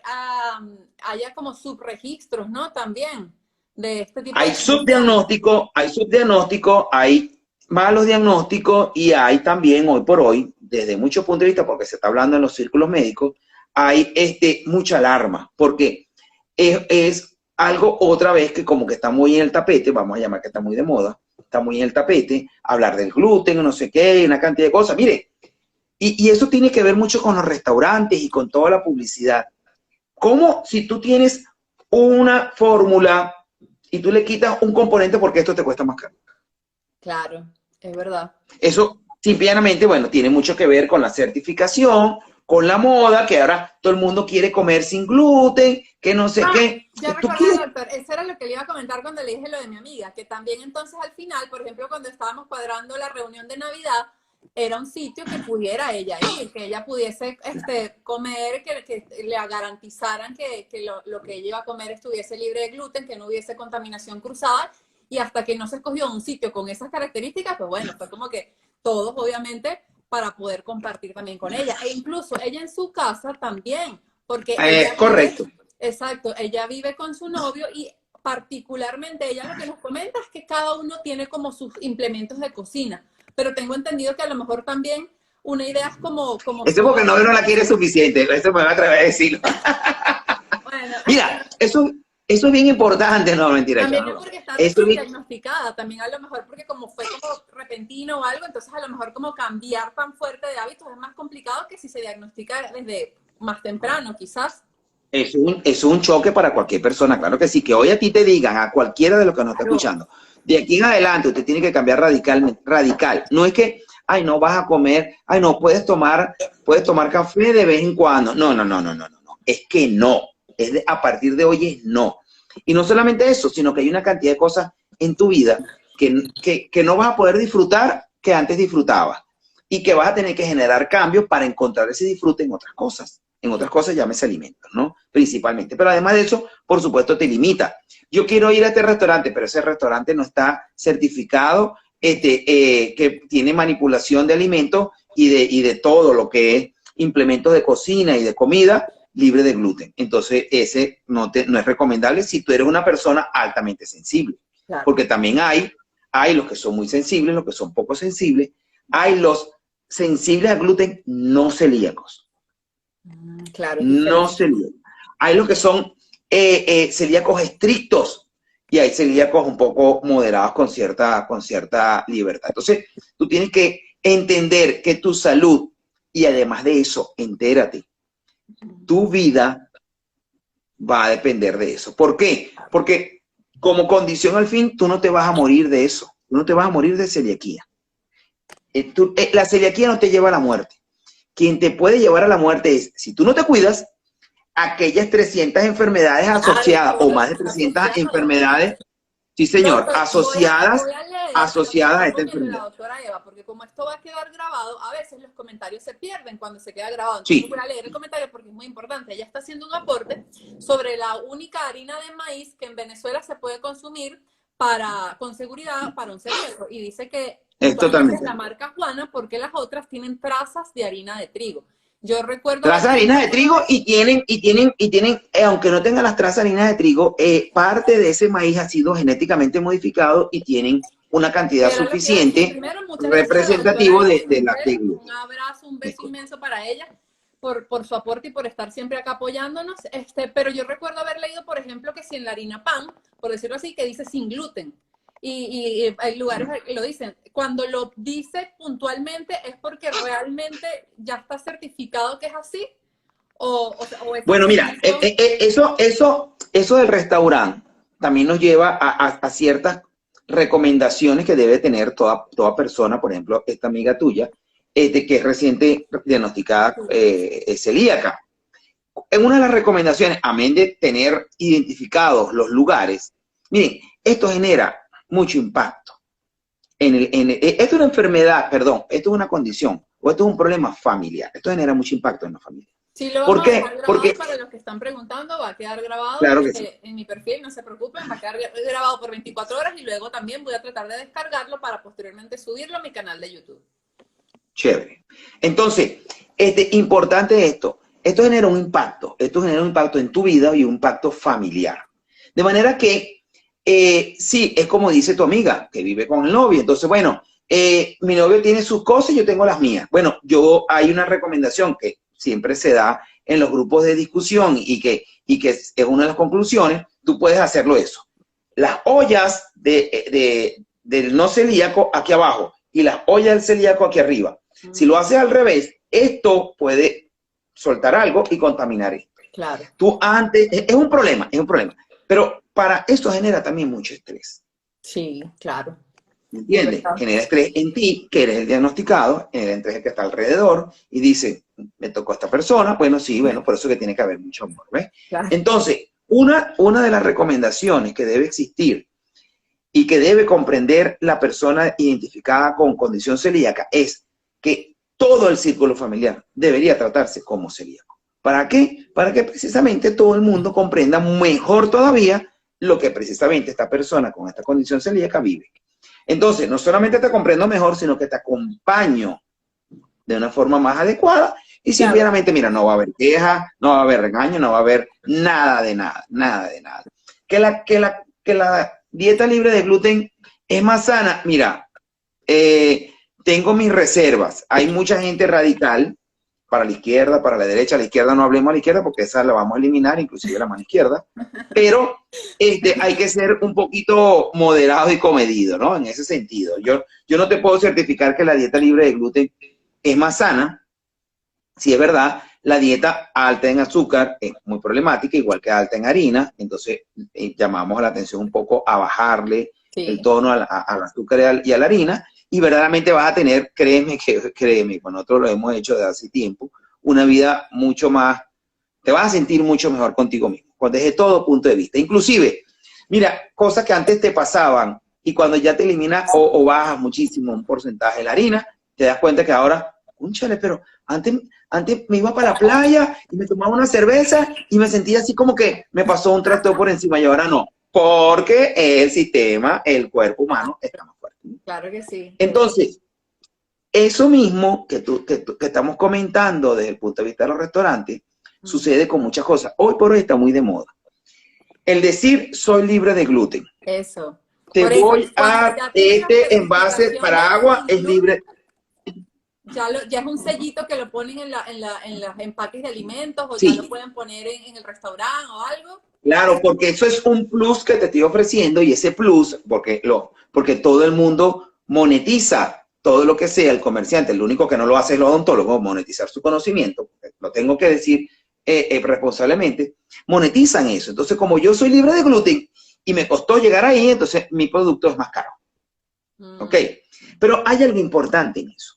haya como subregistros, ¿no? También de este tipo de... Hay subdiagnóstico, hay malos diagnósticos y hay también hoy por hoy, desde muchos puntos de vista, porque se está hablando en los círculos médicos, hay mucha alarma, porque es algo otra vez que como que está muy en el tapete, vamos a llamar que está muy de moda, está muy en el tapete, hablar del gluten, no sé qué, una cantidad de cosas. Mire, y eso tiene que ver mucho con los restaurantes y con toda la publicidad. ¿Cómo si tú tienes una fórmula y tú le quitas un componente porque esto te cuesta más caro? Claro, es verdad. Eso, simplemente, bueno, tiene mucho que ver con la certificación, con la moda, que ahora todo el mundo quiere comer sin gluten, que no sé qué. Ya recuerdo, doctor, eso era lo que le iba a comentar cuando le dije lo de mi amiga, que también entonces al final, por ejemplo, cuando estábamos cuadrando la reunión de Navidad, era un sitio que pudiera ella ir, que ella pudiese comer, que le garantizaran que lo que ella iba a comer estuviese libre de gluten, que no hubiese contaminación cruzada, y hasta que no se escogió un sitio con esas características, pues bueno, fue como que todos obviamente para poder compartir también con ella, e incluso ella en su casa también, porque ella correcto. exacto, ella vive con su novio y particularmente ella lo que nos comenta es que cada uno tiene como sus implementos de cocina, pero tengo entendido que a lo mejor también una idea es como Eso es porque el novio no la quiere suficiente, eso me va a atrever a decirlo. bueno, Mira, eso es bien importante, no, mentira. también No, es porque está eso recién diagnosticada, también a lo mejor porque como fue como repentino o algo, entonces a lo mejor como cambiar tan fuerte de hábitos es más complicado que si se diagnostica desde más temprano, quizás. es un choque para cualquier persona, claro que sí, que hoy a ti te digan, a cualquiera de los que nos está escuchando, de aquí en adelante usted tiene que cambiar radical. No es que, ay, no vas a comer, ay, no, puedes tomar café de vez en cuando. No. Es que no. A partir de hoy es no. Y no solamente eso, sino que hay una cantidad de cosas en tu vida que no vas a poder disfrutar que antes disfrutabas. Y que vas a tener que generar cambios para encontrar ese disfrute en otras cosas. En otras cosas llámese alimentos, ¿no? Principalmente. Pero además de eso, por supuesto, te limita. Yo quiero ir a este restaurante, pero ese restaurante no está certificado, que tiene manipulación de alimentos y de todo lo que es implementos de cocina y de comida libre de gluten. Entonces, ese no es recomendable si tú eres una persona altamente sensible. Claro. Porque también hay los que son muy sensibles, los que son poco sensibles. Hay los sensibles al gluten no celíacos. Claro. No celíacos. Hay los que son celíacos estrictos y hay celíacos un poco moderados con cierta libertad. Entonces, tú tienes que entender que tu salud, y además de eso, entérate, tu vida va a depender de eso. ¿Por qué? Porque como condición al fin, tú no te vas a morir de eso. Tú no te vas a morir de celiaquía. La celiaquía no te lleva a la muerte. Quien te puede llevar a la muerte es, si tú no te cuidas, aquellas 300 enfermedades asociadas, o más de 300 enfermedades, sí señor, asociadas a esta enfermedad. La doctora Eva, porque como esto va a quedar grabado, a veces los comentarios se pierden cuando se queda grabado. Entonces voy a leer el comentario porque es muy importante. Ella está haciendo un aporte sobre la única harina de maíz que en Venezuela se puede consumir con seguridad para un celíaco. Y dice que es totalmente la marca Juana porque las otras tienen trazas de harina de trigo. Yo recuerdo... Trazas de harina de trigo y tienen aunque no tengan las trazas de harina de trigo, parte de ese maíz ha sido genéticamente modificado y tienen una cantidad suficiente representativo de la trigo. Un abrazo, un beso inmenso para ella por su aporte y por estar siempre acá apoyándonos. Pero yo recuerdo haber leído, por ejemplo, que si en la harina pan, por decirlo así, que dice sin gluten. Y hay lugares que lo dicen. Cuando lo dice puntualmente es porque realmente ya está certificado que es así. Bueno, mira, eso del restaurante también nos lleva a ciertas recomendaciones que debe tener toda persona. Por ejemplo, esta amiga tuya, que es reciente diagnosticada celíaca. En una de las recomendaciones, amén de tener identificados los lugares, miren, esto genera mucho impacto. Esto es una enfermedad, perdón, esto es una condición o esto es un problema familiar. Esto genera mucho impacto en la familia. Sí, lo vamos a dejar grabado. Porque para los que están preguntando, va a quedar grabado claro que sí. En mi perfil, no se preocupen, va a quedar grabado por 24 horas y luego también voy a tratar de descargarlo para posteriormente subirlo a mi canal de YouTube. Chévere. Entonces, importante esto genera un impacto, en tu vida y un impacto familiar. De manera que sí, es como dice tu amiga, que vive con el novio. Entonces, bueno, mi novio tiene sus cosas y yo tengo las mías. Bueno, hay una recomendación que siempre se da en los grupos de discusión y que es una de las conclusiones. Tú puedes hacerlo eso. Las ollas del no celíaco aquí abajo y las ollas del celíaco aquí arriba. Si lo haces al revés, esto puede soltar algo y contaminar esto. Claro. Es un problema. Pero para esto genera también mucho estrés. Sí, claro. ¿Entiendes? Genera estrés en ti, que eres el diagnosticado, genera estrés que está alrededor y dice, me tocó a esta persona, bueno, sí, bueno, por eso que tiene que haber mucho amor, ¿ves? Claro. Entonces, una de las recomendaciones que debe existir y que debe comprender la persona identificada con condición celíaca es que todo el círculo familiar debería tratarse como celíaco. ¿Para qué? Para que precisamente todo el mundo comprenda mejor todavía lo que precisamente esta persona con esta condición celíaca vive. Entonces, no solamente te comprendo mejor, sino que te acompaño de una forma más adecuada y simplemente, mira, no va a haber queja, no va a haber regaño, no va a haber nada de nada, nada de nada. Que la dieta libre de gluten es más sana, mira, tengo mis reservas. Hay mucha gente radical para la izquierda, para la derecha. A la izquierda no hablemos a la izquierda porque esa la vamos a eliminar, inclusive la mano izquierda. Pero hay que ser un poquito moderado y comedido, ¿no? En ese sentido. Yo no te puedo certificar que la dieta libre de gluten es más sana. Si es verdad, la dieta alta en azúcar es muy problemática, igual que alta en harina. Entonces, llamamos la atención un poco a bajarle el tono al azúcar y a la harina. Y verdaderamente vas a tener, créeme, con nosotros lo hemos hecho desde hace tiempo, una vida mucho más, te vas a sentir mucho mejor contigo mismo, desde todo punto de vista. Inclusive, mira, cosas que antes te pasaban y cuando ya te eliminas o bajas muchísimo un porcentaje de la harina, te das cuenta que ahora, cónchale, pero antes me iba para la playa y me tomaba una cerveza y me sentía así como que me pasó un tractor por encima y ahora no, porque el sistema, el cuerpo humano está más fuerte. Claro que sí. Entonces, eso mismo que estamos comentando desde el punto de vista de los restaurantes, sucede con muchas cosas. Hoy por hoy está muy de moda. El decir, soy libre de gluten. Eso. Te voy a este envase para agua, es libre. Ya es un sellito que lo ponen en los empaques de alimentos o sí. Ya lo pueden poner en el restaurante o algo. Claro, porque eso es un plus que te estoy ofreciendo y ese plus, porque todo el mundo monetiza todo lo que sea el comerciante, el único que no lo hace es el odontólogo, monetizar su conocimiento, lo tengo que decir responsablemente, monetizan eso. Entonces, como yo soy libre de gluten y me costó llegar ahí, entonces mi producto es más caro. ¿Ok? Pero hay algo importante en eso.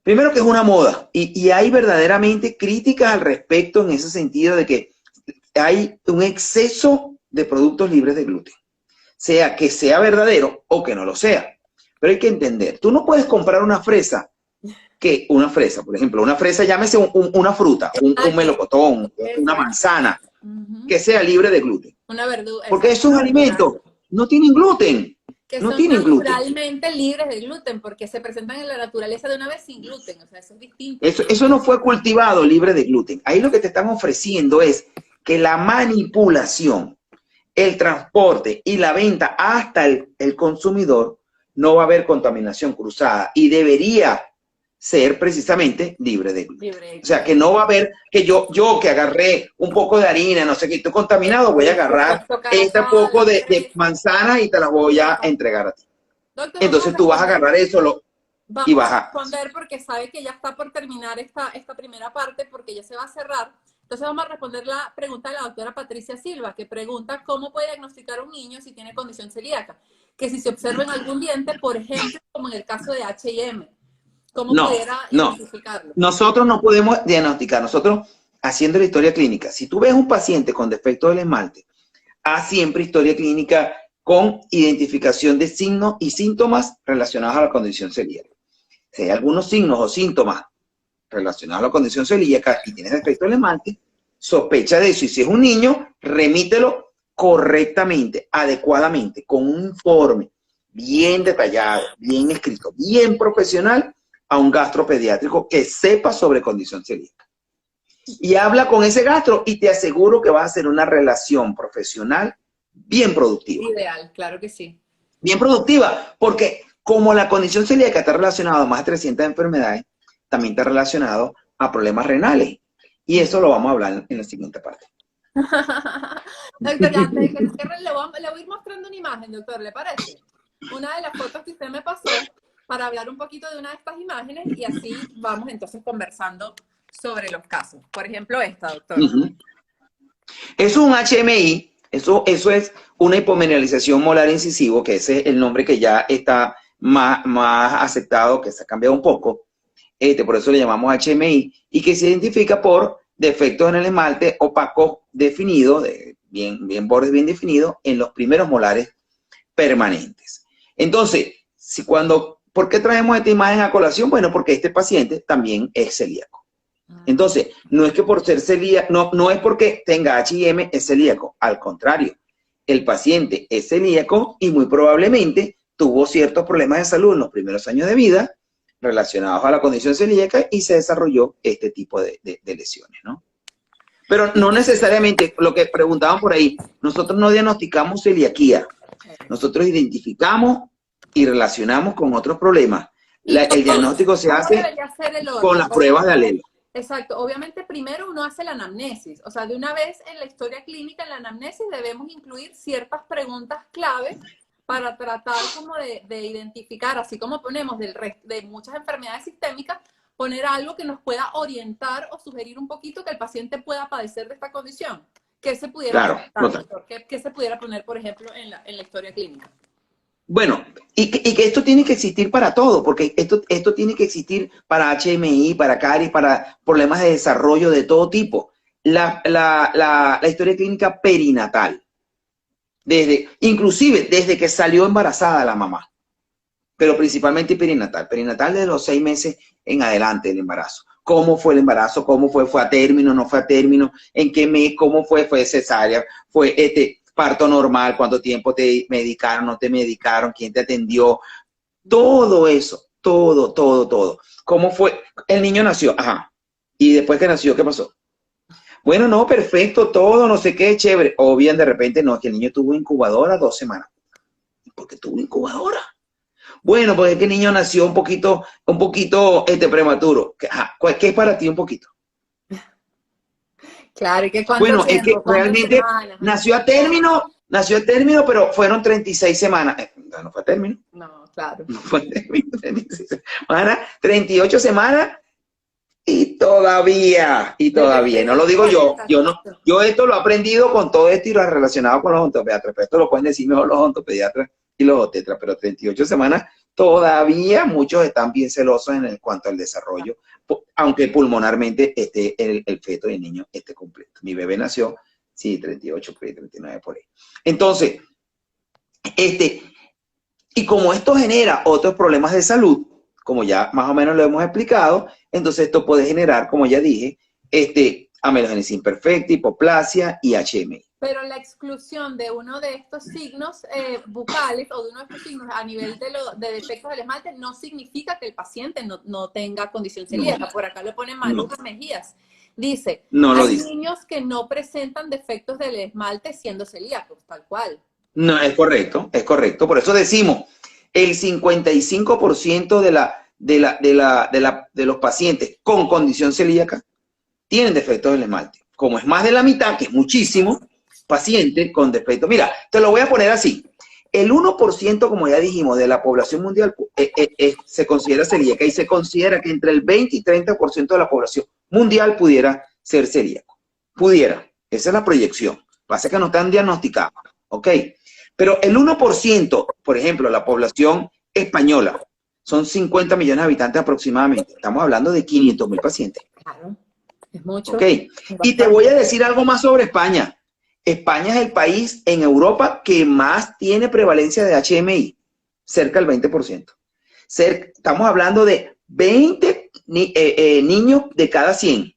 Primero que es una moda y hay verdaderamente críticas al respecto en ese sentido de que hay un exceso de productos libres de gluten, sea que sea verdadero o que no lo sea. Pero hay que entender, tú no puedes comprar una fresa, por ejemplo, una fresa, llámese una fruta, un melocotón, una manzana, que sea libre de gluten. Una verdura. Porque esos alimentos no tienen gluten. Que no son tienen naturalmente gluten. libres de gluten, porque se presentan en la naturaleza de una vez sin gluten, o sea, eso es distinto. Eso no fue cultivado libre de gluten. Ahí lo que te están ofreciendo es que la manipulación, el transporte y la venta hasta el consumidor no va a haber contaminación cruzada y debería ser precisamente libre de gluten. O sea, que no va a haber que yo que agarré un poco de harina, no sé qué, estoy contaminado, voy a agarrar este poco de manzana y te la voy a entregar a ti. Doctor, entonces tú vas a agarrar eso y vas a responder porque sabe que ya está por terminar esta primera parte porque ya se va a cerrar. Entonces vamos a responder la pregunta de la doctora Patricia Silva, que pregunta cómo puede diagnosticar un niño si tiene condición celíaca. Que si se observa en algún diente, por ejemplo, como en el caso de H&M, ¿cómo pudiera identificarlo? Nosotros no podemos diagnosticar. Nosotros, haciendo la historia clínica, si tú ves un paciente con defecto del esmalte, haz siempre historia clínica con identificación de signos y síntomas relacionados a la condición celíaca. Si hay algunos signos o síntomas relacionados a la condición celíaca y tienes defecto del esmalte, sospecha de eso. Y si es un niño, remítelo correctamente, adecuadamente, con un informe bien detallado, bien escrito, bien profesional, a un gastropediátrico que sepa sobre condición celíaca. Y habla con ese gastro y te aseguro que vas a hacer una relación profesional bien productiva. Ideal, claro que sí. Bien productiva, porque como la condición celíaca está relacionada a más de 300 enfermedades, también está relacionado a problemas renales. Y eso lo vamos a hablar en la siguiente parte. Doctor, antes de que se cierre, le voy a ir mostrando una imagen, doctor, ¿le parece? Una de las fotos que usted me pasó para hablar un poquito de una de estas imágenes y así vamos entonces conversando sobre los casos. Por ejemplo, esta, doctor. Es un HMI, eso es una hipomineralización molar incisivo, que ese es el nombre que ya está más aceptado, que se ha cambiado un poco. Por eso le llamamos HMI, y que se identifica por defectos en el esmalte opaco definido, bien bordes bien definidos, en los primeros molares permanentes. Entonces, si cuando ¿Por qué traemos esta imagen a colación? Bueno, porque este paciente también es celíaco. Entonces, no es que por ser celíaco, no es porque tenga H&M es celíaco, al contrario, el paciente es celíaco y muy probablemente tuvo ciertos problemas de salud en los primeros años de vida relacionados a la condición celíaca y se desarrolló este tipo de lesiones, ¿no? Pero no necesariamente, lo que preguntaban por ahí, nosotros no diagnosticamos celiaquía, nosotros identificamos y relacionamos con otros problemas. El diagnóstico se hace con las pruebas de alelo. Exacto, obviamente primero uno hace la anamnesis, o sea, de una vez en la historia clínica, en la anamnesis debemos incluir ciertas preguntas claves para tratar como de identificar, así como ponemos de muchas enfermedades sistémicas, poner algo que nos pueda orientar o sugerir un poquito que el paciente pueda padecer de esta condición. ¿Qué se pudiera, ¿Qué se pudiera poner, por ejemplo, en la historia clínica? Bueno, y que esto tiene que existir para todo, porque esto tiene que existir para HMI, para caries, para problemas de desarrollo de todo tipo. La historia clínica perinatal, inclusive desde que salió embarazada la mamá, pero principalmente perinatal desde los 6 meses en adelante del embarazo. ¿Cómo fue el embarazo? ¿Cómo fue a término? ¿No fue a término? ¿En qué mes? ¿Cómo fue? ¿Fue cesárea? ¿Fue parto normal? ¿Cuánto tiempo te medicaron? ¿No te medicaron? ¿Quién te atendió? Todo eso, todo. ¿Cómo fue? El niño nació, ajá. Y después que nació, ¿qué pasó? Bueno, no, perfecto, todo, no sé qué, chévere. O bien de repente, no, que el niño tuvo incubadora 2 semanas. ¿Por qué tuvo incubadora? Bueno, porque es que el niño nació un poquito prematuro. Ajá, ¿qué es para ti un poquito? Claro, ¿y qué cuánto bueno, tiempo? es que realmente nació a término, pero fueron 36 semanas. No fue a término. No, claro. No fue a término, 36 semanas, 38 semanas y todavía. No lo digo yo. Yo esto lo he aprendido con todo esto y lo he relacionado con los odontopediatras, pero esto lo pueden decir mejor los odontopediatras y los obstetras, pero 38 semanas todavía muchos están bien celosos en cuanto al desarrollo, aunque pulmonarmente el feto y el niño esté completo. Mi bebé nació, sí, 38, 39 por ahí. Entonces, y como esto genera otros problemas de salud, como ya más o menos lo hemos explicado, entonces esto puede generar, como ya dije, amelogénesis imperfecta, hipoplasia y HMI. Pero la exclusión de uno de estos signos bucales o de uno de estos signos a nivel de defectos del esmalte no significa que el paciente no tenga condición celíaca. No. Por acá lo pone Maluja Mejías. Dice, hay niños que no presentan defectos del esmalte siendo celíacos, tal cual. No, es correcto. Por eso decimos, el 55% de los pacientes con condición celíaca tienen defectos del esmalte. Como es más de la mitad, que es muchísimo, pacientes con defecto. Mira, te lo voy a poner así. El 1%, como ya dijimos, de la población mundial se considera celíaca y se considera que entre el 20 y 30% de la población mundial pudiera ser celíaco. Pudiera. Esa es la proyección. Pasa que no están diagnosticados. ¿Ok? Pero el 1%, por ejemplo, la población española, son 50 millones de habitantes aproximadamente. Estamos hablando de 500.000 pacientes. Claro. Es mucho. ¿Ok? Y te voy a decir algo más sobre España. España es el país en Europa que más tiene prevalencia de HMI, cerca del 20%. Estamos hablando de 20 niños de cada 100.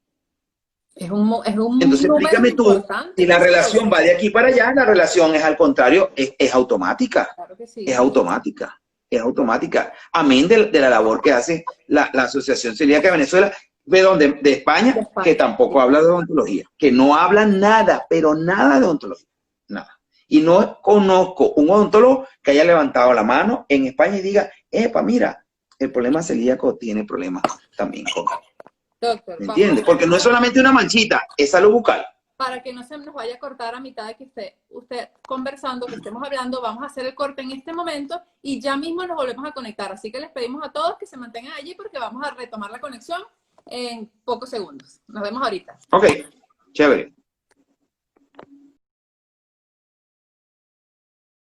Entonces, explícame tú, si la relación va de aquí para allá, la relación es al contrario, es automática. Claro que sí. Es automática. Amén de la labor que hace la Asociación Celíaca de Venezuela, de España, que tampoco habla de odontología, que no habla nada, pero nada de odontología, nada. Y no conozco un odontólogo que haya levantado la mano en España y diga, epa, mira, el problema celíaco tiene problemas también con... Doctor, ¿me entiendes? Porque no es solamente una manchita, es salud bucal. Para que no se nos vaya a cortar a mitad de que esté usted conversando, que estemos hablando, vamos a hacer el corte en este momento y ya mismo nos volvemos a conectar. Así que les pedimos a todos que se mantengan allí porque vamos a retomar la conexión en pocos segundos. Nos vemos ahorita. Ok, chévere.